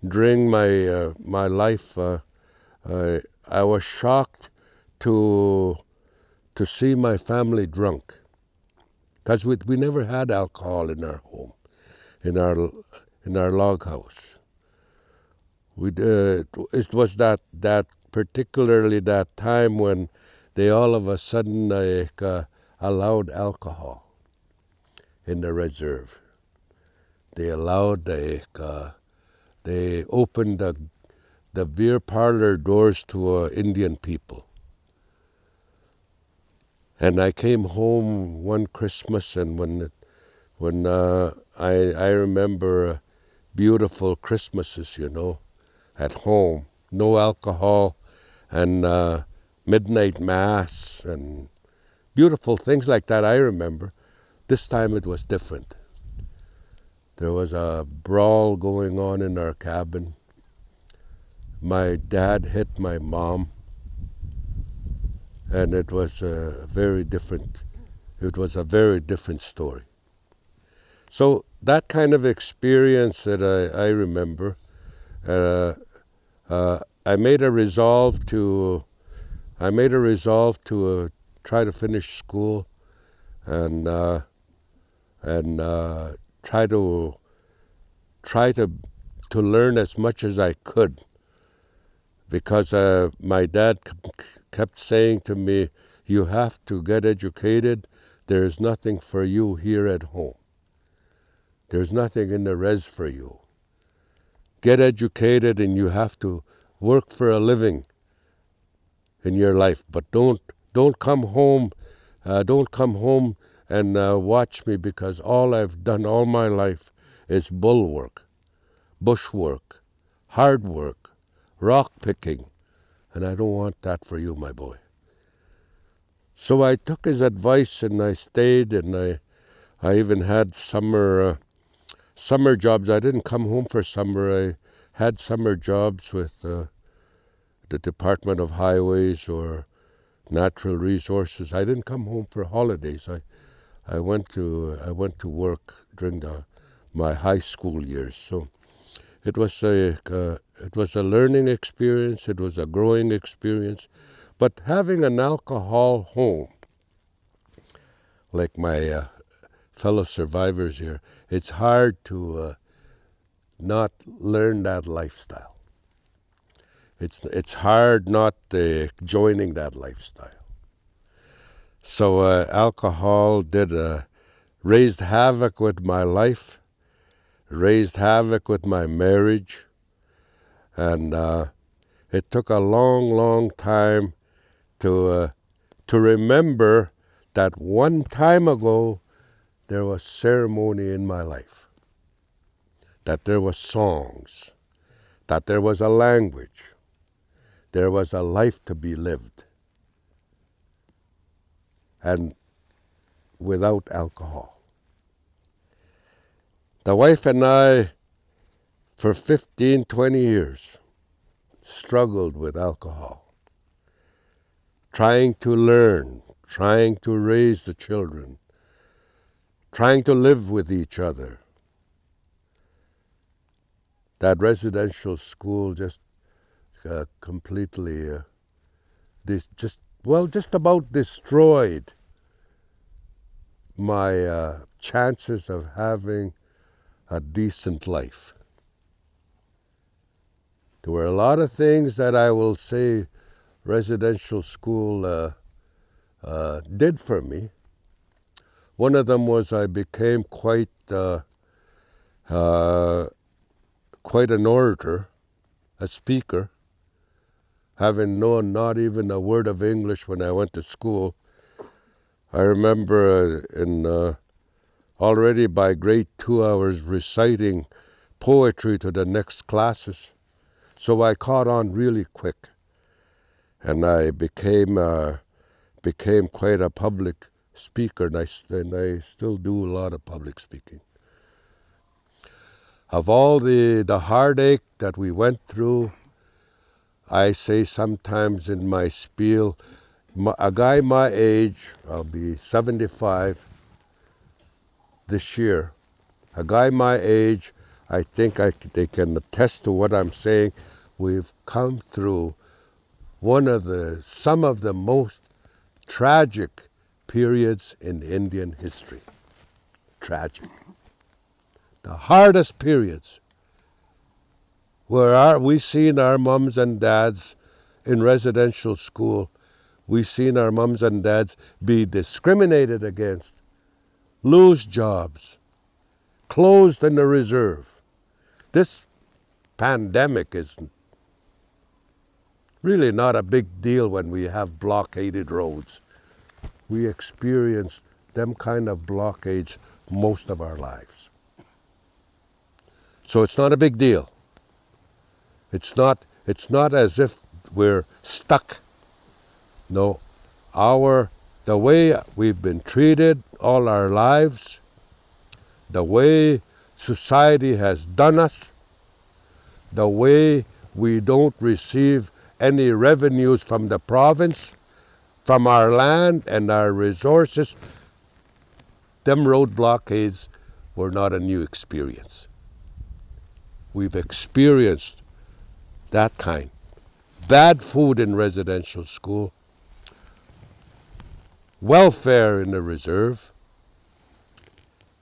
during my life, I was shocked to see my family drunk, because we never had alcohol in our home, in our log house. It was that particularly that time when they all of a sudden allowed alcohol in the reserve. They opened the beer parlor doors to Indian people. And I came home one Christmas, and when I remember beautiful Christmases, at home, no alcohol, and midnight mass, and beautiful things like that I remember. This time it was different. There was a brawl going on in our cabin. My dad hit my mom, and it was a very different story. So that kind of experience that I remember, I made a resolve to try to finish school and try to learn as much as I could, because my dad kept saying to me, "You have to get educated. There is nothing for you here at home. There's nothing in the res for you. Get educated, and you have to work for a living in your life. But don't come home. Don't come home and watch me, because all I've done all my life is bull work, bush work, hard work, rock picking, and I don't want that for you, my boy." So I took his advice and I stayed, and I even had summer jobs. I didn't come home for summer. I had summer jobs with the Department of Highways or Natural Resources. I didn't come home for holidays. I went to work during my high school years. So it was a learning experience. It was a growing experience. But having an alcohol home, like my fellow survivors here, it's hard to not learn that lifestyle. It's hard not joining that lifestyle. So alcohol raised havoc with my life, raised havoc with my marriage, and it took a long, long time to remember that one time ago there was ceremony in my life, that there was songs, that there was a language, there was a life to be lived, and without alcohol. The wife and I, for 15, 20 years, struggled with alcohol, trying to learn, trying to raise the children, trying to live with each other. That residential school just completely, just about destroyed my chances of having a decent life. There were a lot of things that I will say residential school did for me. One of them was I became quite an orator, a speaker, having known not even a word of English when I went to school. I remember already by grade 2 I was reciting poetry to the next classes, so I caught on really quick, and I became quite a public speaker, and I still do a lot of public speaking. Of all the heartache that we went through, I say sometimes in my spiel, a guy my age, I'll be 75 this year, a guy my age, I think they can attest to what I'm saying. We've come through some of the most tragic periods in Indian history. Tragic. The hardest periods where we seen our mums and dads in residential school, we seen our mums and dads be discriminated against, lose jobs, closed in the reserve. This pandemic is really not a big deal when we have blockaded roads. We experienced them kind of blockades most of our lives. So it's not a big deal. It's not as if we're stuck. No, the way we've been treated all our lives, the way society has done us, the way we don't receive any revenues from the province, from our land and our resources, them road blockades were not a new experience. We've experienced that kind. Bad food in residential school, welfare in the reserve,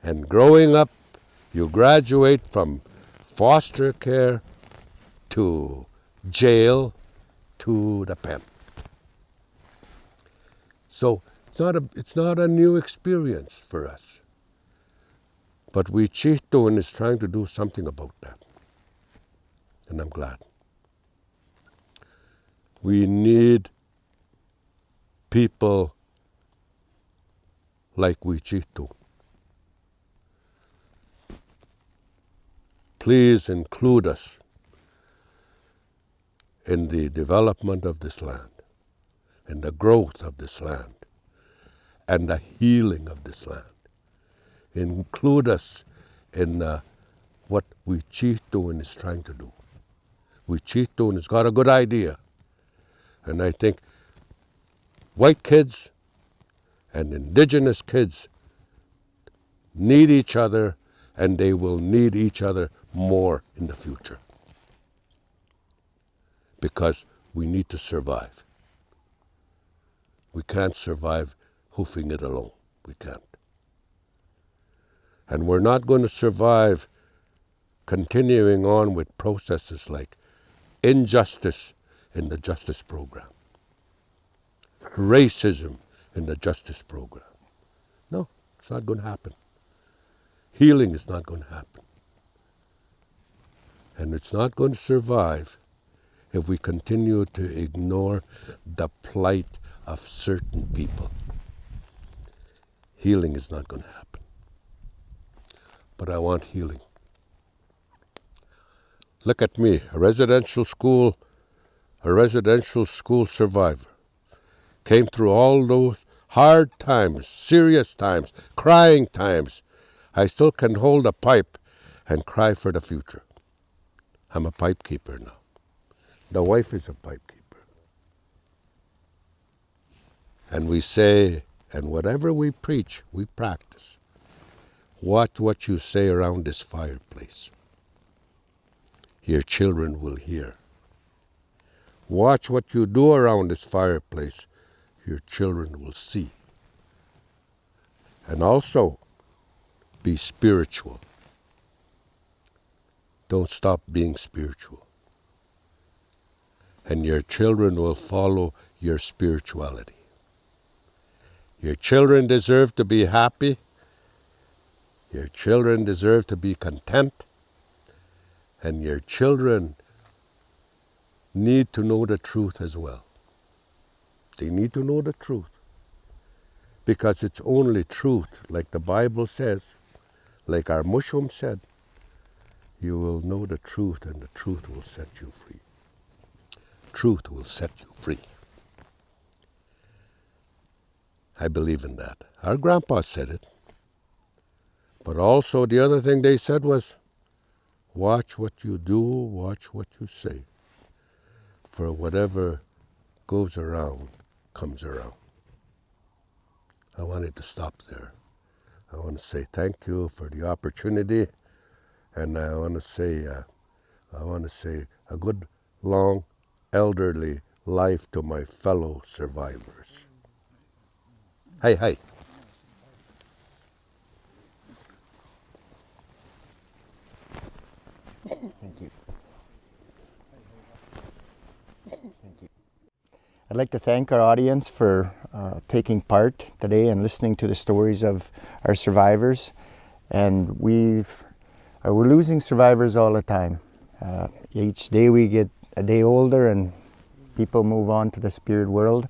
and growing up, you graduate from foster care to jail to the pen. So it's not a new experience for us. But Wîcihitowin is trying to do something about that. And I'm glad. We need people like Wîcihitowin. Please include us in the development of this land, in the growth of this land, and the healing of this land. Include us in what Wîcihitowin is trying to do. Wîcihitowin has got a good idea. And I think white kids and Indigenous kids need each other, and they will need each other more in the future. Because we need to survive. We can't survive hoofing it alone. We can't. And we're not going to survive continuing on with processes like injustice in the justice program, racism in the justice program. No, it's not going to happen. Healing is not going to happen. And it's not going to survive if we continue to ignore the plight of certain people. Healing is not going to happen. But I want healing. Look at me, a residential school survivor. Came through all those hard times, serious times, crying times. I still can hold a pipe and cry for the future. I'm a pipe keeper now. The wife is a pipe keeper. And we say, and whatever we preach, we practice. Watch what you say around this fireplace. Your children will hear. Watch what you do around this fireplace. Your children will see. And also, be spiritual. Don't stop being spiritual. And your children will follow your spirituality. Your children deserve to be happy. Your children deserve to be content. And your children need to know the truth as well. They need to know the truth. Because it's only truth, like the Bible says, like our Mushum said, you will know the truth and the truth will set you free. Truth will set you free. I believe in that. Our grandpa said it. But also the other thing they said was, watch what you do, watch what you say. For whatever goes around, comes around. I wanted to stop there. I want to say thank you for the opportunity, and I want to say a good, long, elderly life to my fellow survivors. Hey, hey. Thank you. Thank you. I'd like to thank our audience for taking part today and listening to the stories of our survivors. And we're losing survivors all the time. Each day we get a day older and people move on to the spirit world.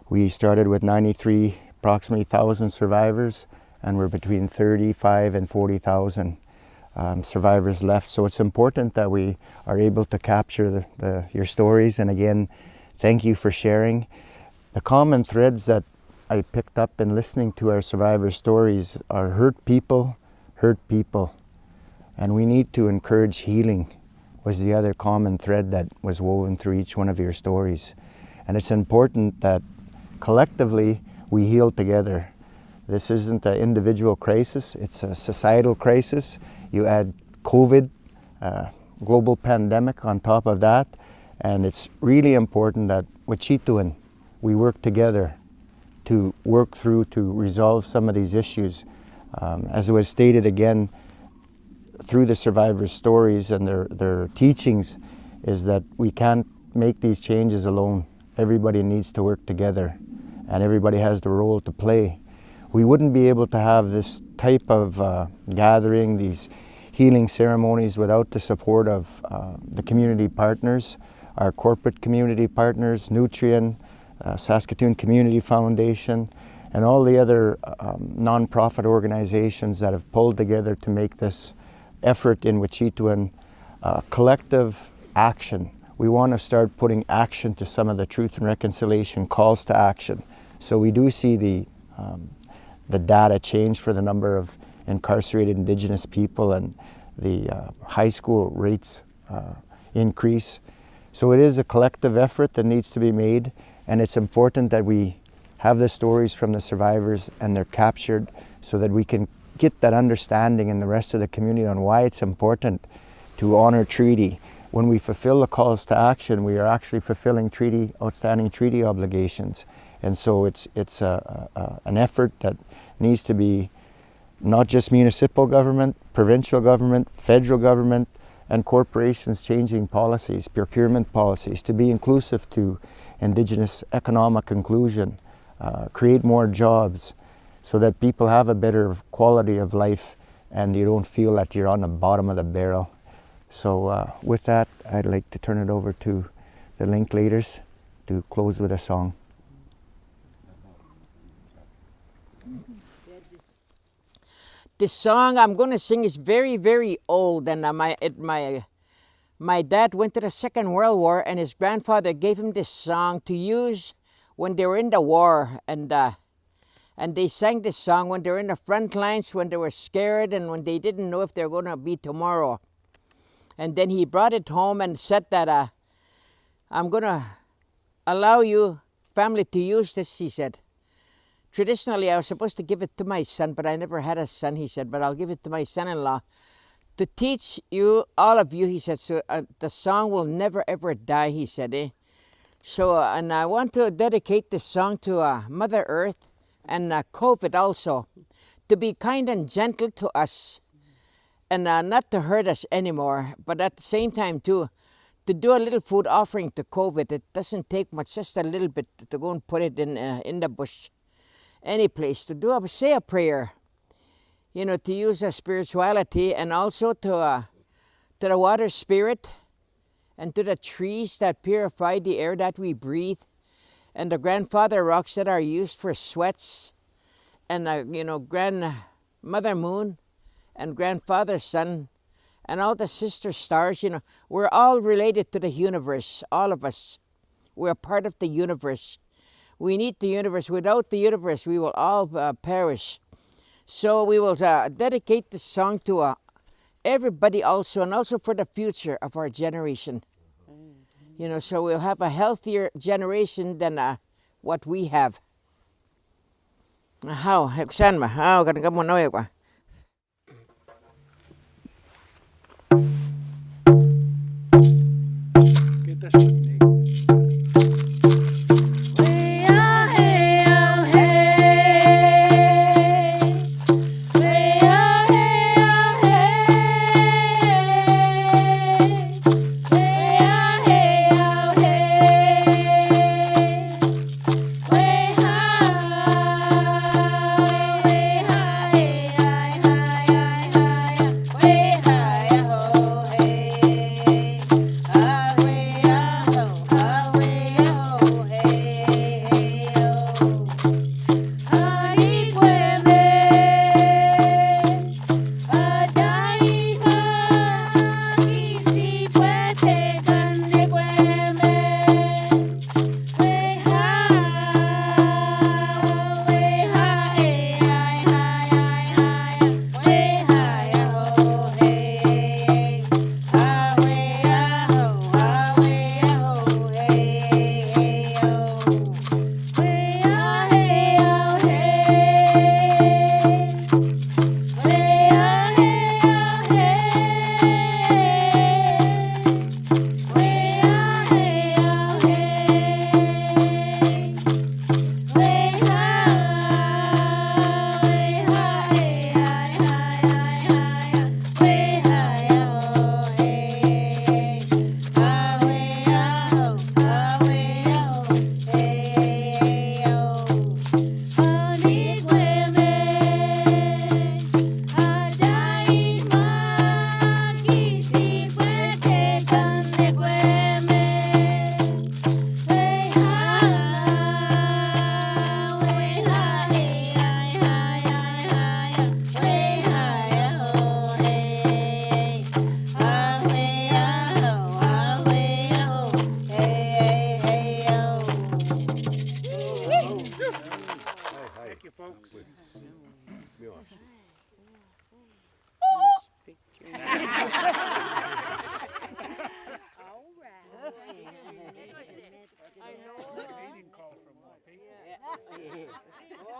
We started with 93 approximately 1,000 survivors, and we're between 35 and 40,000 survivors left. So it's important that we are able to capture your stories. And again, thank you for sharing. The common threads that I picked up in listening to our survivor stories are hurt people. And we need to encourage healing was the other common thread that was woven through each one of your stories. And it's important that collectively we heal together. This isn't an individual crisis, it's a societal crisis. You add COVID, global pandemic on top of that, and it's really important that Wîcihitowin, we work together to work through to resolve some of these issues. As was stated again, through the survivors' stories and their teachings, is that we can't make these changes alone. Everybody needs to work together, and everybody has the role to play. We wouldn't be able to have this type of gathering, these healing ceremonies, without the support of the community partners, our corporate community partners, Nutrien, Saskatoon Community Foundation, and all the other non-profit organizations that have pulled together to make this effort in Wîcihitowin collective action. We want to start putting action to some of the truth and reconciliation calls to action. So we do see the data change for the number of incarcerated Indigenous people, and the high school rates increase. So it is a collective effort that needs to be made, and it's important that we have the stories from the survivors and they're captured so that we can get that understanding in the rest of the community on why it's important to honor treaty. When we fulfill the calls to action, we are actually fulfilling outstanding treaty obligations. And so it's an effort that needs to be not just municipal government, provincial government, federal government, and corporations changing policies, procurement policies, to be inclusive to Indigenous economic inclusion, create more jobs so that people have a better quality of life and you don't feel that you're on the bottom of the barrel. So with that, I'd like to turn it over to the Linklaters to close with a song. The song I'm going to sing is very, very old, and my dad went to the Second World War, and his grandfather gave him this song to use when they were in the war, and they sang this song when they were in the front lines, when they were scared, and when they didn't know if they were going to be tomorrow. And then he brought it home and said that I'm going to allow you, family, to use this, he said. Traditionally, I was supposed to give it to my son, but I never had a son, he said, but I'll give it to my son-in-law to teach you, all of you, he said, so the song will never, ever die, he said. So, and I want to dedicate this song to Mother Earth and COVID also, to be kind and gentle to us and not to hurt us anymore, but at the same time, too, to do a little food offering to COVID. It doesn't take much, just a little bit to go and put it in the bush. Any place to say a prayer, you know, to use a spirituality, and also to the water spirit and to the trees that purify the air that we breathe, and the grandfather rocks that are used for sweats, and you know, grandmother moon and grandfather sun, and all the sister stars. You know, we're all related to the universe, all of us. We're part of the universe. We need the universe. Without the universe, we will all perish. So we will dedicate this song to everybody also, and also for the future of our generation. You know, so we'll have a healthier generation than what we have. How? Saan ma? How? Ganun ka mo na ba? Oh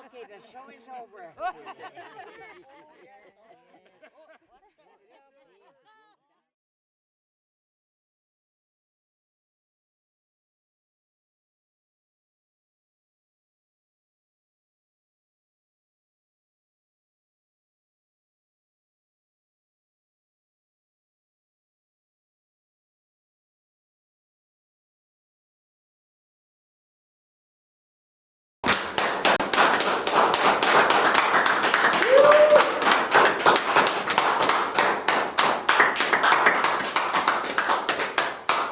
Okay, the show is over.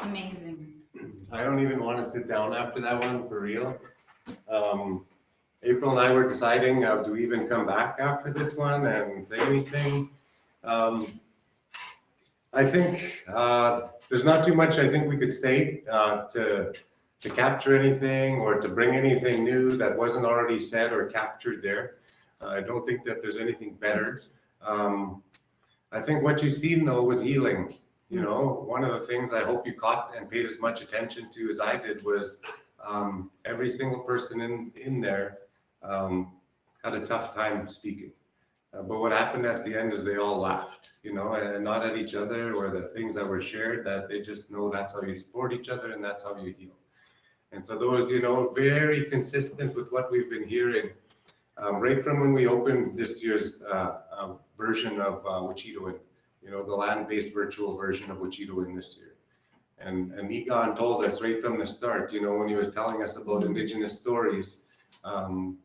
Amazing. I don't even want to sit down after that one, for real. April and I were deciding, do we even come back after this one and say anything? I think there's not too much I think we could say to capture anything or to bring anything new that wasn't already said or captured there. I don't think that there's anything better. I think what you've seen though was healing. You know, one of the things I hope you caught and paid as much attention to as I did was every single person in there had a tough time speaking. But what happened at the end is they all laughed, you know, and not at each other or the things that were shared, that they just know that's how you support each other and that's how you heal. And so those, you know, very consistent with what we've been hearing right from when we opened this year's version of Wîcihitowin, you know, the land-based virtual version of Wîcihitowin this year. And Egon told us right from the start, you know, when he was telling us about Indigenous stories,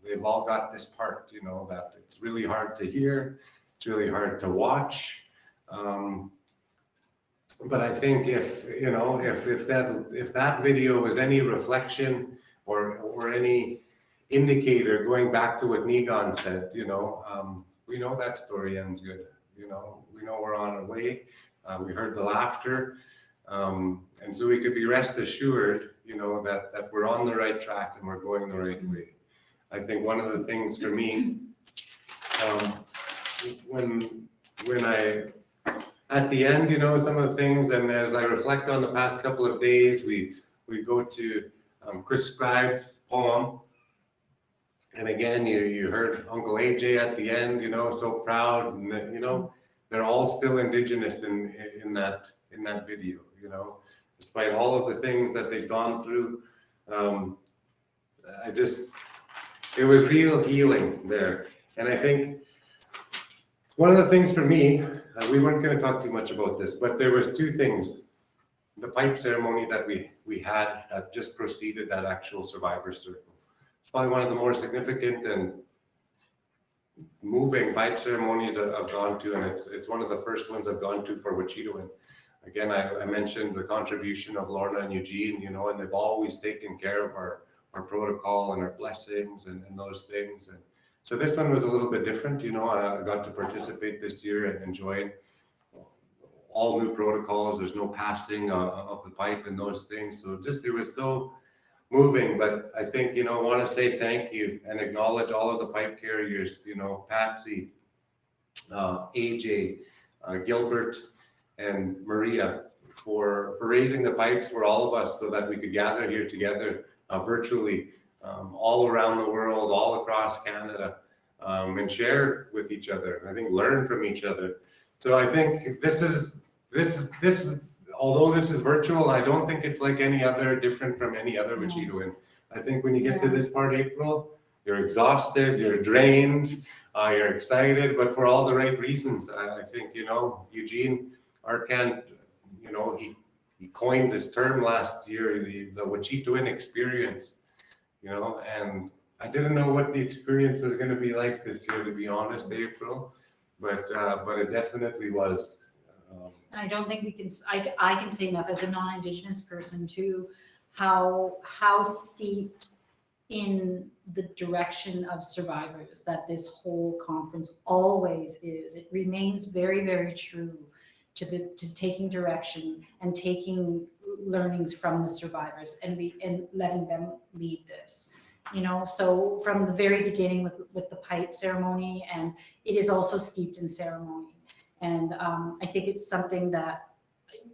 they've all got this part, you know, that it's really hard to hear, it's really hard to watch. But I think if, you know, if that video was any reflection or any indicator, going back to what Negon said, you know, we know that story ends good. You know, we know we're on our way. We heard the laughter. And so we could be rest assured, you know, that we're on the right track and we're going the right way. I think one of the things for me, when I, at the end, you know, some of the things, and as I reflect on the past couple of days, we go to Chris Scribe's poem. And again, you heard Uncle AJ at the end, you know, so proud, and you know, they're all still Indigenous in that video, you know, despite all of the things that they've gone through. It was real healing there. And I think one of the things for me, we weren't going to talk too much about this, but there was two things. The pipe ceremony that we had that just preceded that actual survivor circle. It's probably one of the more significant and moving pipe ceremonies I've gone to, and it's one of the first ones I've gone to for Wîcihitowin. Again, I mentioned the contribution of Lorna and Eugene, you know, and they've always taken care of our protocol and our blessings and those things. And so this one was a little bit different, you know. I got to participate this year and enjoy all new protocols. There's no passing of the pipe and those things. So it was so moving. But I think, you know, I want to say thank you and acknowledge all of the pipe carriers, you know, Patsy, AJ, Gilbert, and Maria for raising the pipes for all of us so that we could gather here together virtually all around the world, all across Canada, and share with each other. I think learn from each other. So I think this is although this is virtual, I don't think it's like any other, different from any other Wîcihitowin. I think when you get to this part, April, you're exhausted, you're drained, you're excited, but for all the right reasons. I think, you know, Eugene Arcand, you know, he coined this term last year, the Wîcihitowin experience, you know, and I didn't know what the experience was going to be like this year, to be honest, April, but it definitely was. And I don't think we can, I can say enough as a non-Indigenous person too, how steeped in the direction of survivors that this whole conference always is. It remains very, very true to taking direction and taking learnings from the survivors and letting them lead this. You know, so from the very beginning with the pipe ceremony, and it is also steeped in ceremony. And I think it's something that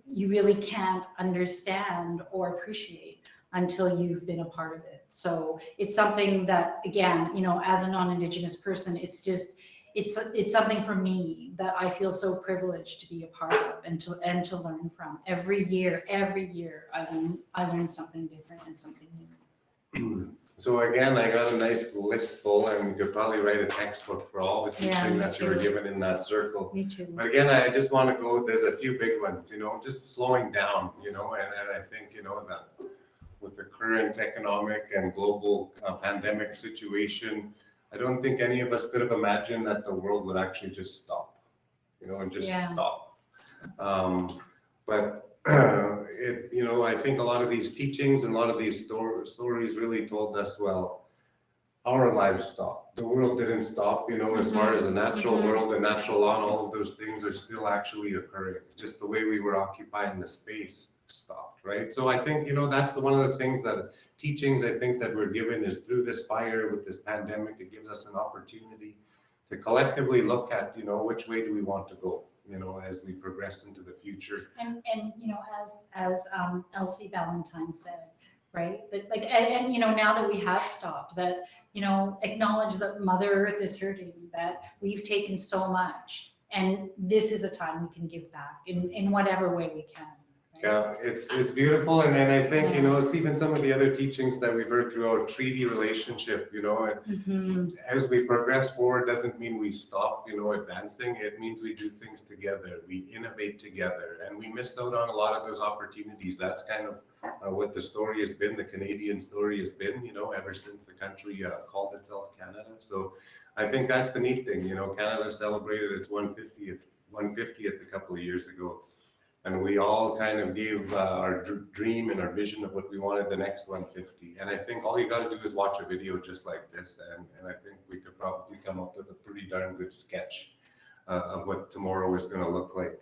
you really can't understand or appreciate until you've been a part of it. So it's something that, again, you know, as a non-Indigenous person, it's just, it's something for me that I feel so privileged to be a part of and to learn from. Every year I learn something different and something new. So again, I got a nice list full, and you could probably write a textbook for all the teaching that you were given in that circle. Me too. But again, I just want to go, there's a few big ones, you know, just slowing down, you know, and I think, you know, that with the current economic and global pandemic situation, I don't think any of us could have imagined that the world would actually just stop, you know, and just stop. But you know, I think a lot of these teachings and a lot of these stories really told us, well, our lives stopped. The world didn't stop, you know, as far as the natural world and natural law and all of those things are still actually occurring. Just the way we were occupying the space stopped, right? So I think, you know, that's one of the things that teachings I think that we're given is through this fire with this pandemic. It gives us an opportunity to collectively look at, you know, which way do we want to go, you know, as we progress into the future. And you know, as Elsie Ballantyne said, right? That like, and you know, now that we have stopped, that, you know, acknowledge that Mother Earth is hurting, that we've taken so much, and this is a time we can give back in whatever way we can. Yeah, it's beautiful, and I think, you know, it's even some of the other teachings that we've heard throughout treaty relationship, you know, and as we progress forward doesn't mean we stop, you know, advancing. It means we do things together, we innovate together, and we missed out on a lot of those opportunities. That's kind of what the story has been, the Canadian story has been, you know, ever since the country called itself Canada. So I think that's the neat thing, you know, Canada celebrated its 150th a couple of years ago. And we all kind of gave our dream and our vision of what we wanted the next 150. And I think all you got to do is watch a video just like this. And I think we could probably come up with a pretty darn good sketch of what tomorrow is going to look like.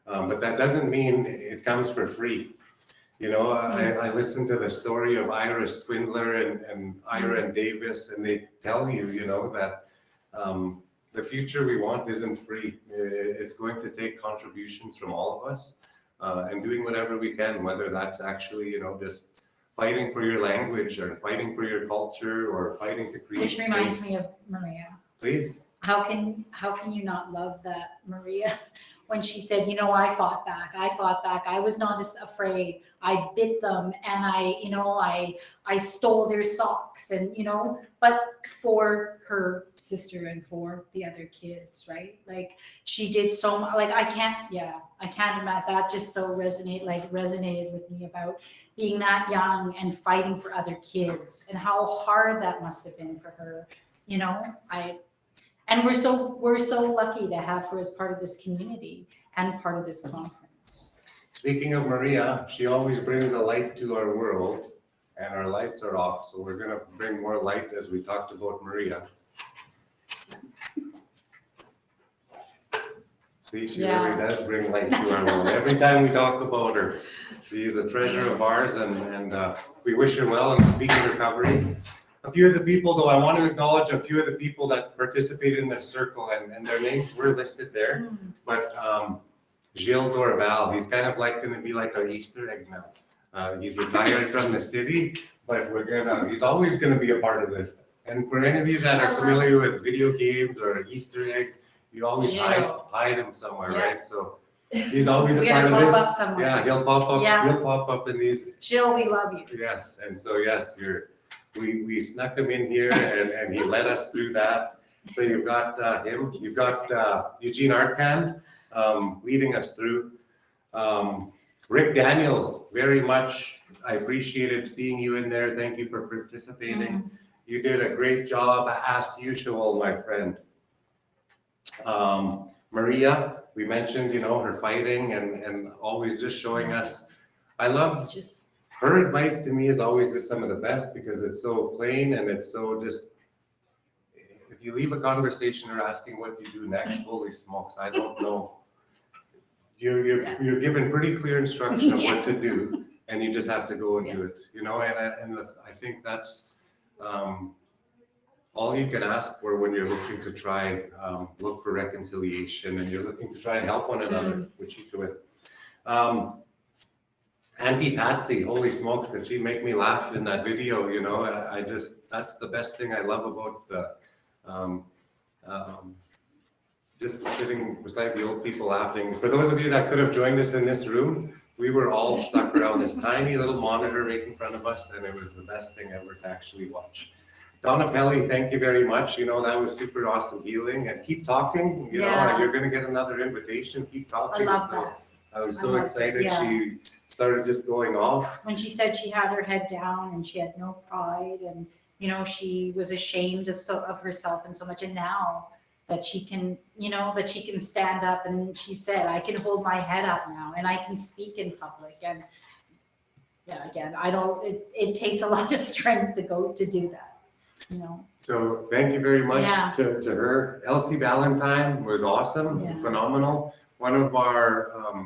But that doesn't mean it comes for free. You know, I listened to the story of Iris Twindler and Ira and Davis, and they tell you, you know, that the future we want isn't free. It's going to take contributions from all of us and doing whatever we can, whether that's actually, you know, just fighting for your language or fighting for your culture or fighting to create Which reminds space. me of Maria. Please. How can you not love that, Maria? When she said, you know, I fought back. I was not as afraid. I bit them, and I stole their socks, and, you know, but for her sister and for the other kids, right? Like, she did so much. Like, I can't imagine. That just so resonated with me about being that young and fighting for other kids, and how hard that must have been for her. You know, and we're so lucky to have her as part of this community and part of this conference. Speaking of Maria, she always brings a light to our world, and our lights are off. So we're going to bring more light as we talked about Maria. See, she really does bring light to our world. Every time we talk about her, she is a treasure of ours, and we wish her well in a speedy recovery. A few of the people, though, I want to acknowledge a few of the people that participated in this circle, and their names were listed there. But Gilles Dorval, he's kind of like going to be like our Easter egg now. He's retired from the city, but he's always going to be a part of this. And for any of you that are familiar with video games or Easter eggs, you always hide him somewhere, right? So he's always a part of this. Up somewhere. Yeah, he'll pop up. Yeah. He'll pop up in these. Jill, we love you. Yes, and so yes, we snuck him in here, and he led us through that. So you've got him. You've got Eugene Arcand leading us through. Rick Daniels, very much. I appreciated seeing you in there. Thank you for participating. You did a great job as usual, my friend. Maria, we mentioned, you know, her fighting and always just showing us. I love her advice to me is always just some of the best because it's so plain and it's so just, if you leave a conversation or asking what you do next, holy smokes, I don't know. You're given pretty clear instruction of what to do, and you just have to go and do it, you know, and I think that's all you can ask for when you're looking to try, look for reconciliation and you're looking to try and help one another, Wîcihitowin. Auntie Patsy, holy smokes, did she make me laugh in that video, you know? I just, that's the best thing I love about the, just sitting beside the old people laughing. For those of you that could have joined us in this room, we were all stuck around this tiny little monitor right in front of us, and it was the best thing ever to actually watch. Donna, Pelly, thank you very much. You know, that was super awesome healing, and keep talking. You know, you're going to get another invitation. Keep talking. I love that. I was so excited. She started just going off. When she said she had her head down and she had no pride, and you know, she was ashamed of herself and so much, and now that she can, you know, that she can stand up, and she said, I can hold my head up now and I can speak in public. And yeah, again, it takes a lot of strength to do that, you know. So thank you very much to her. Elsie Ballantyne was awesome, phenomenal. One of our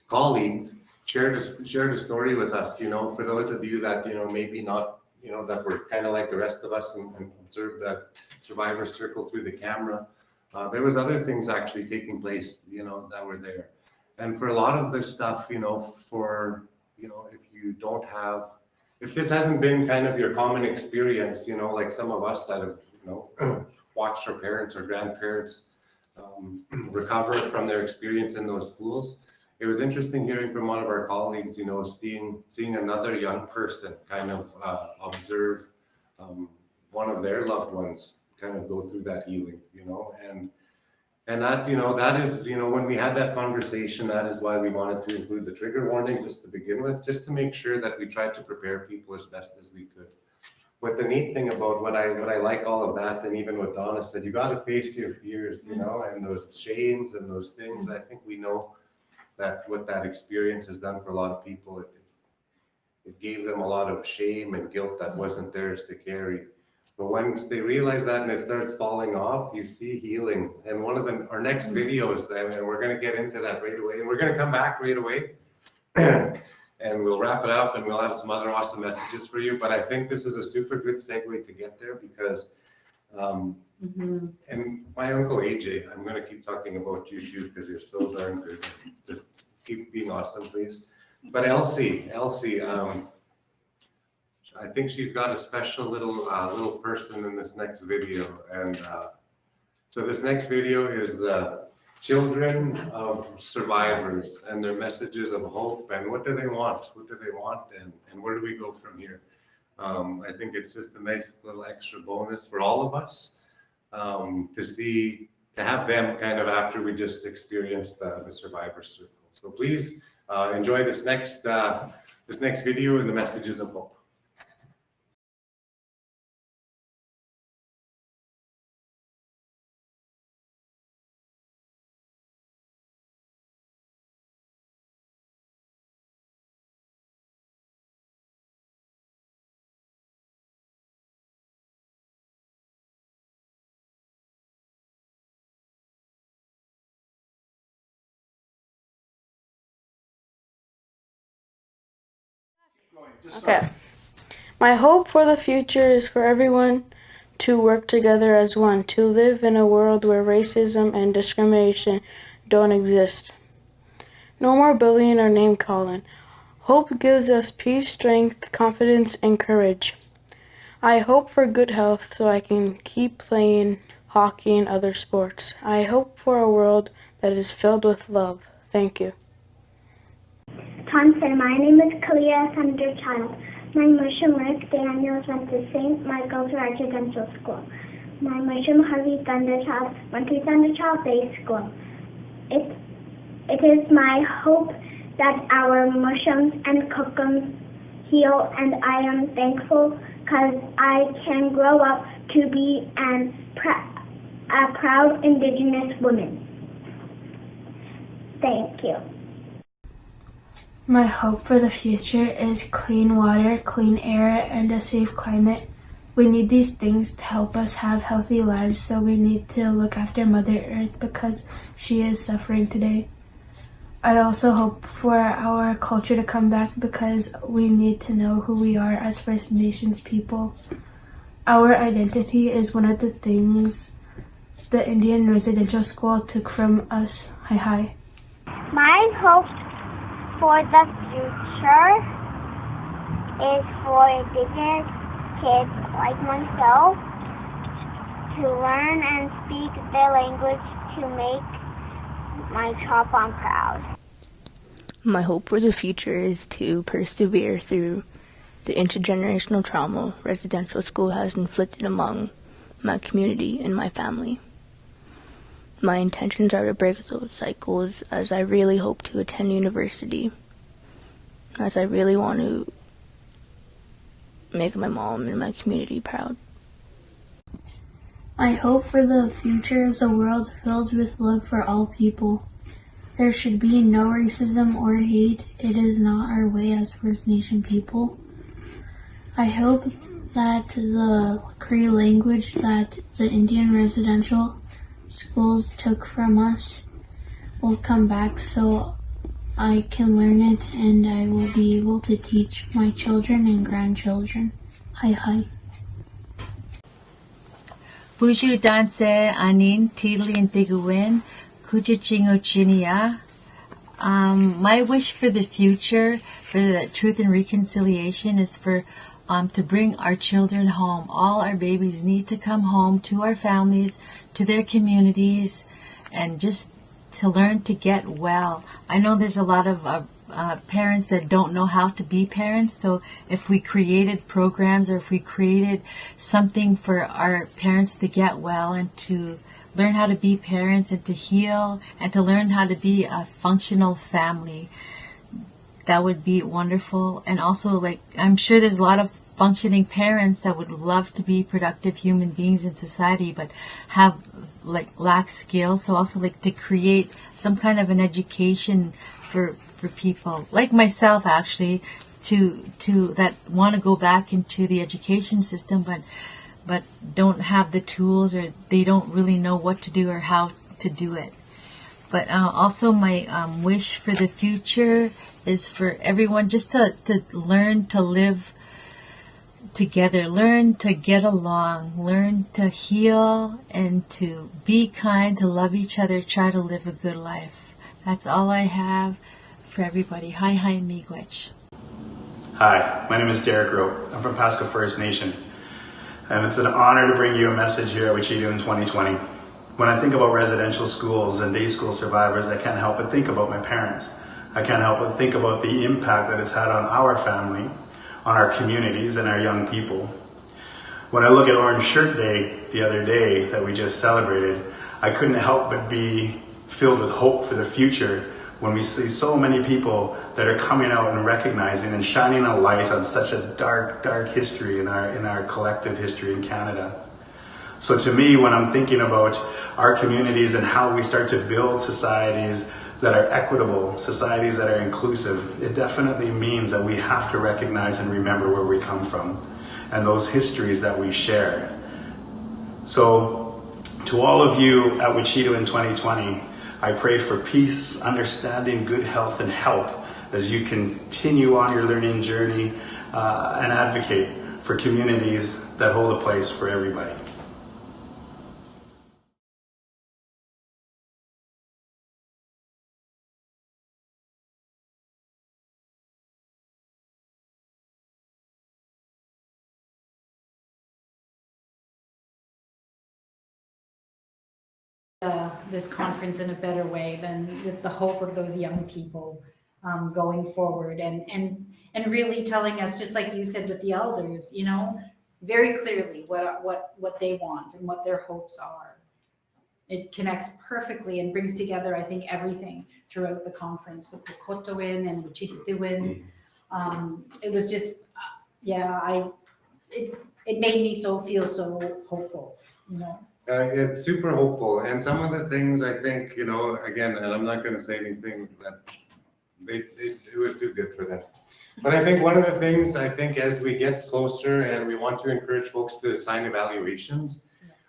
colleagues shared a story with us, you know, for those of you that, you know, maybe not, you know, that were kind of like the rest of us and observed that survivor circle through the camera. There was other things actually taking place, you know, that were there. And for a lot of this stuff, you know, for, you know, if this hasn't been kind of your common experience, you know, like some of us that have, you know, watched our parents or grandparents recover from their experience in those schools. It was interesting hearing from one of our colleagues, you know, seeing another young person kind of observe one of their loved ones kind of go through that healing, you know, and that, you know, that is, you know, when we had that conversation, that is why we wanted to include the trigger warning just to begin with, just to make sure that we tried to prepare people as best as we could. But the neat thing about what I like all of that, and even what Donna said, you got to face your fears, you know, and those shames and those things. I think we know that what that experience has done for a lot of people, it gave them a lot of shame and guilt that wasn't theirs to carry. But once they realize that and it starts falling off, you see healing. And one of our next videos, and we're going to get into that right away, and we're going to come back right away. And we'll wrap it up and we'll have some other awesome messages for you. But I think this is a super good segue to get there because, and my Uncle AJ, I'm going to keep talking about you too because you're so darn good. Just keep being awesome, please. But Elsie, I think she's got a special little person in this next video. And so this next video is the children of survivors and their messages of hope and what do they want? What do they want? And where do we go from here? I think it's just a nice little extra bonus for all of us to have them kind of after we just experienced the survivor circle. So please enjoy this next video and the messages of hope. Okay. My hope for the future is for everyone to work together as one, to live in a world where racism and discrimination don't exist. No more bullying or name calling. Hope gives us peace, strength, confidence, and courage. I hope for good health so I can keep playing hockey and other sports. I hope for a world that is filled with love. Thank you. Say, my name is Kalia Thunderchild. My Mushroom Rick Daniels went to St. Michael's Residential School. My Mushroom Harvey Thunderchild went to Thunderchild Day School. It is my hope that our mushrooms and kookums heal, and I am thankful because I can grow up to be a proud Indigenous woman. Thank you. My hope for the future is clean water, clean air, and a safe climate. We need these things to help us have healthy lives, so we need to look after Mother Earth because she is suffering today. I also hope for our culture to come back because we need to know who we are as First Nations people. Our identity is one of the things the Indian residential school took from us. Hi. My hope for the future is for Indigenous kids like myself to learn and speak their language to make my Chopon proud. My hope for the future is to persevere through the intergenerational trauma residential school has inflicted among my community and my family. My intentions are to break those cycles as I really hope to attend university, as I really want to make my mom and my community proud. My hope for the future is a world filled with love for all people. There should be no racism or hate. It is not our way as First Nation people. I hope that the Cree language that the Indian residential schools took from us will come back so I can learn it and I will be able to teach my children and grandchildren. Hi. Buju danse anin Untitled Chapter. My wish for the future, for the truth and reconciliation, is for to bring our children home. All our babies need to come home to our families, to their communities, and just to learn to get well. I know there's a lot of parents that don't know how to be parents, so if we created programs or if we created something for our parents to get well and to learn how to be parents and to heal and to learn how to be a functional family, that would be wonderful. And also, like, I'm sure there's a lot of functioning parents that would love to be productive human beings in society but have lack skills. So also to create some kind of an education for people like myself, actually, to that want to go back into the education system but don't have the tools, or they don't really know what to do or how to do it. But also my wish for the future is for everyone just to learn to live together, learn to get along, learn to heal, and to be kind, to love each other, try to live a good life. That's all I have for everybody. Hi, miigwech. Hi, my name is Derek Rowe. I'm from Pasco First Nation, and it's an honor to bring you a message here at Wîcihitowin 2020. When I think about residential schools and day school survivors, I can't help but think about my parents. I can't help but think about the impact that it's had on our family, on our communities, and our young people. When I look at Orange Shirt Day the other day that we just celebrated, I couldn't help but be filled with hope for the future when we see so many people that are coming out and recognizing and shining a light on such a dark, dark history in our collective history in Canada. So to me, when I'm thinking about our communities and how we start to build societies that are equitable, societies that are inclusive, it definitely means that we have to recognize and remember where we come from and those histories that we share. So to all of you at Wîcihitowin 2020, I pray for peace, understanding, good health, and help as you continue on your learning journey and advocate for communities that hold a place for everybody. This conference in a better way than with the hope of those young people going forward and really telling us, just like you said with the elders, very clearly what they want and what their hopes are. It connects perfectly and brings together, I think, everything throughout the conference with Wîcihitowin and Wîcihitowin. It was just, it made me feel so hopeful, It's super hopeful, and some of the things I think, again, and I'm not going to say anything that it was too good for them. But I think one of the things, as we get closer and we want to encourage folks to sign evaluations,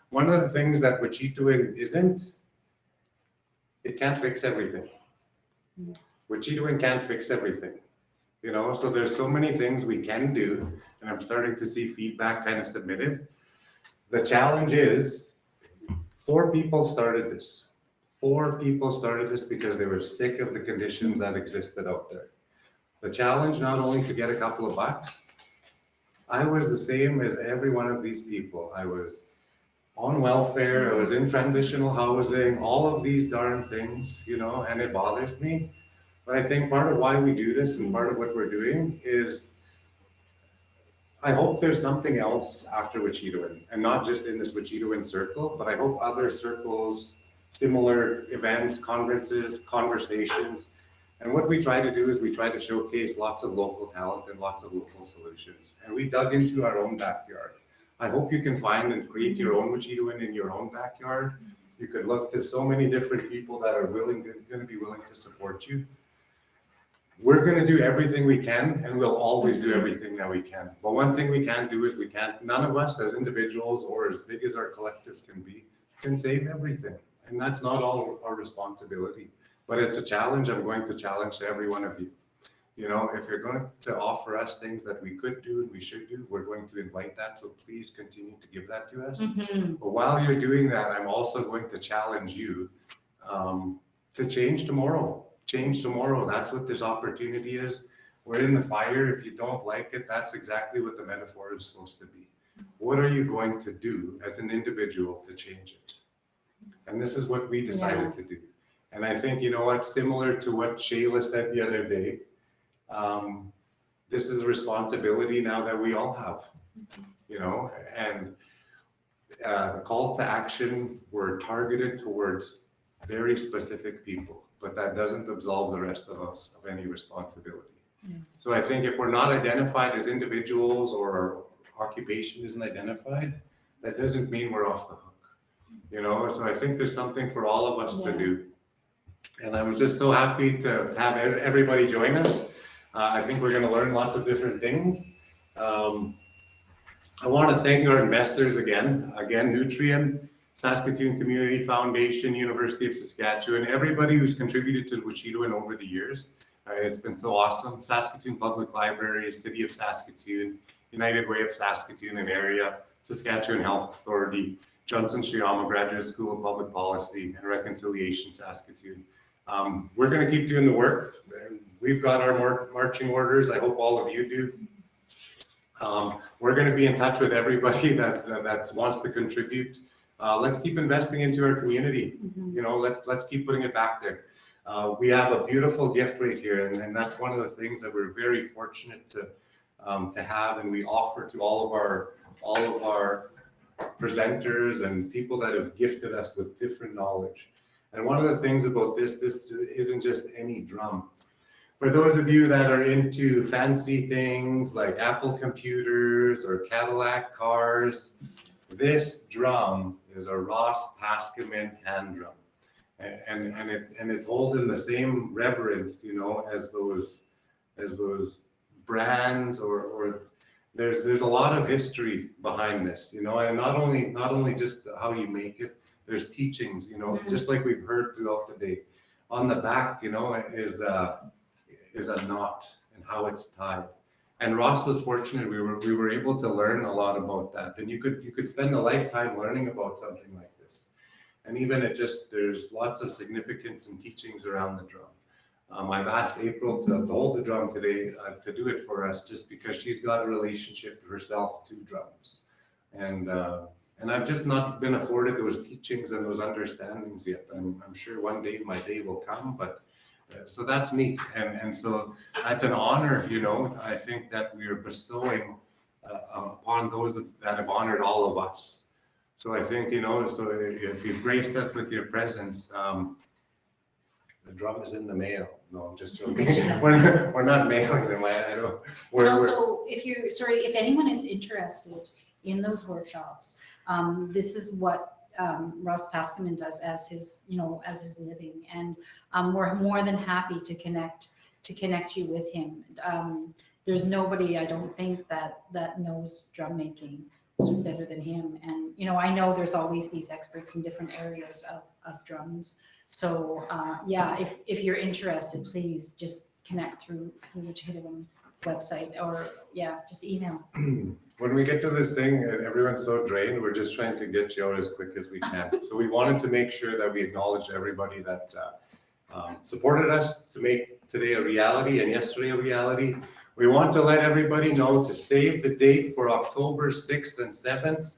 one of the things that Wîcihitowin isn't, it can't fix everything. Wîcihitowin can't fix everything, so there's so many things we can do, and I'm starting to see feedback kind of submitted. The challenge is 4 people started this. 4 people started this because they were sick of the conditions that existed out there. The challenge, not only to get a couple of bucks, I was the same as every one of these people. I was on welfare, I was in transitional housing, all of these darn things, you know, and it bothers me. But I think part of why we do this and part of what we're doing is I hope there's something else after Wîcihitowin, and not just in this Wîcihitowin circle, but I hope other circles, similar events, conferences, conversations. And what we try to do is we try to showcase lots of local talent and lots of local solutions. And we dug into our own backyard. I hope you can find and create your own Wîcihitowin in your own backyard. You could look to so many different people that are going to be willing to support you. We're going to do everything we can, and we'll always do everything that we can. But one thing we can't do is none of us as individuals or as big as our collectives can be, can save everything. And that's not all our responsibility. But it's a challenge I'm going to challenge to every one of you. You know, if you're going to offer us things that we could do and we should do, we're going to invite that. So please continue to give that to us. But while you're doing that, I'm also going to challenge you to change tomorrow. Change tomorrow. That's what this opportunity is. We're in the fire. If you don't like it, that's exactly what the metaphor is supposed to be. What are you going to do as an individual to change it? And this is what we decided to do. And I think, you know what, similar to what Shayla said the other day, this is a responsibility now that we all have, you know, and the calls to action were targeted towards very specific people, but that doesn't absolve the rest of us of any responsibility. So I think if we're not identified as individuals or our occupation isn't identified, that doesn't mean we're off the hook, you know? So I think there's something for all of us to do. And I was just so happy to have everybody join us. I think we're going to learn lots of different things. I want to thank our investors again, Nutrien, Saskatoon Community Foundation, University of Saskatchewan, everybody who's contributed to Wîcihitowin over the years. It's been so awesome. Saskatoon Public Library, City of Saskatoon, United Way of Saskatoon and area, Saskatchewan Health Authority, Johnson Shriama Graduate School of Public Policy, and Reconciliation Saskatoon. We're going to keep doing the work. We've got our marching orders. I hope all of you do. We're going to be in touch with everybody that wants to contribute. Let's keep investing into our community. You know, let's keep putting it back there. We have a beautiful gift right here, and that's one of the things that we're very fortunate to have, and we offer to all of our presenters and people that have gifted us with different knowledge. And one of the things about this isn't just any drum. For those of you that are into fancy things like Apple computers or Cadillac cars, this drum is a Ross Paskaman hand drum. And it's holding the same reverence, you know, as those brands or there's a lot of history behind this, you know, and not only just how you make it, there's teachings, you know, just like we've heard throughout the day. On the back, you know, is a knot and how it's tied. And Ross was fortunate. We were able to learn a lot about that. And you could spend a lifetime learning about something like this. And even there's lots of significance and teachings around the drum. I've asked April to hold the drum today, to do it for us, just because she's got a relationship herself to drums. And I've just not been afforded those teachings and those understandings yet. I'm sure one day my day will come, but so that's neat. And so that's an honor, you know, I think that we are bestowing upon those that have honored all of us. So I think, you know, so if you've graced us with your presence, the drum is in the mail. No, I'm just joking. we're not mailing them. I don't. And also, if anyone is interested in those workshops, this is what Ross Paskaman does as his living, and we're more than happy to connect you with him. There's nobody, I don't think, that knows drum making better than him. And you know, I know there's always these experts in different areas of drums. So yeah, if you're interested, please just connect through Wîcihitowin. website or, just email. When we get to this thing, everyone's so drained, we're just trying to get you out as quick as we can. So we wanted to make sure that we acknowledged everybody that supported us to make today a reality and yesterday a reality. We want to let everybody know to save the date for October 6th and 7th.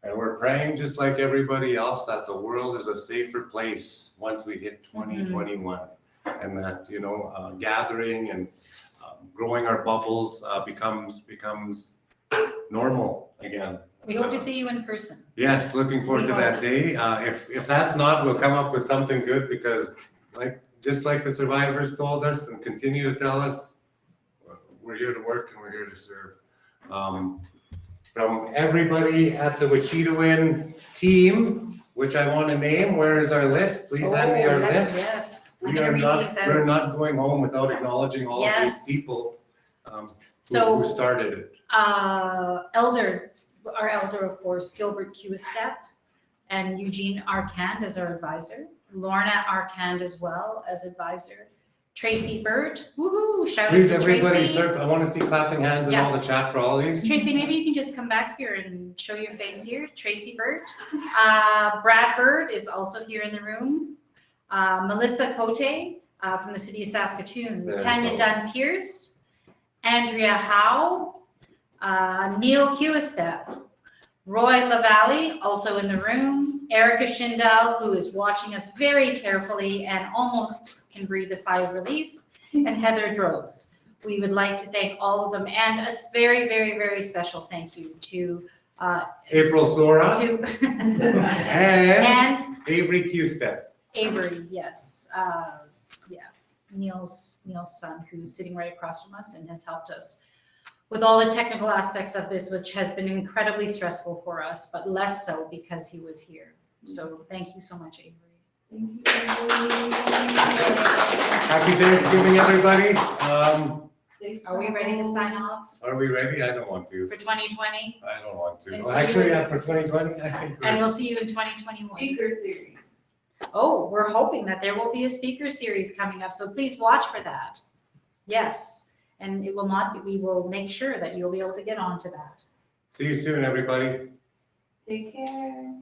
And we're praying just like everybody else that the world is a safer place once we hit 2021. And that, gathering and growing our bubbles becomes normal again. We hope to see you in person. Yes, looking forward to that day. If that's not, we'll come up with something good because just like the survivors told us and continue to tell us, we're here to work and we're here to serve. From everybody at the Wîcihitowin team, which I want to name, where is our list? Please hand me our list. Yes. We're not going home without acknowledging all of these people who started it. Our elder, of course, Gilbert Quistep, and Eugene Arcand as our advisor. Lorna Arcand as well as advisor. Tracy Bird, woohoo, shout out to Tracy. Please, everybody, start. I want to see clapping hands in all the chat for all these. Tracy, maybe you can just come back here and show your face here. Tracy Bird. Brad Bird is also here in the room. Melissa Cote from the city of Saskatoon. Tanya Dunn Pierce. Andrea Howe. Neil Quistep. Roy LaValle, also in the room. Erica Schindel, who is watching us very carefully and almost can breathe a sigh of relief, and Heather Droz. We would like to thank all of them, and a very, very, very special thank you to April Sora and Avery Quistep. Avery, yes, Neil's son, who's sitting right across from us and has helped us with all the technical aspects of this, which has been incredibly stressful for us, but less so because he was here. So thank you so much, Avery. Happy Thanksgiving, everybody. Are we ready to sign off? Are we ready? I don't want to. For 2020? I don't want to. And Well, actually, for 2020, I think and we'll see you in 2021. Speaker series. Oh, we're hoping that there will be a speaker series coming up, so please watch for that. Yes, and it will not. We will make sure that you'll be able to get onto that. See you soon, everybody. Take care.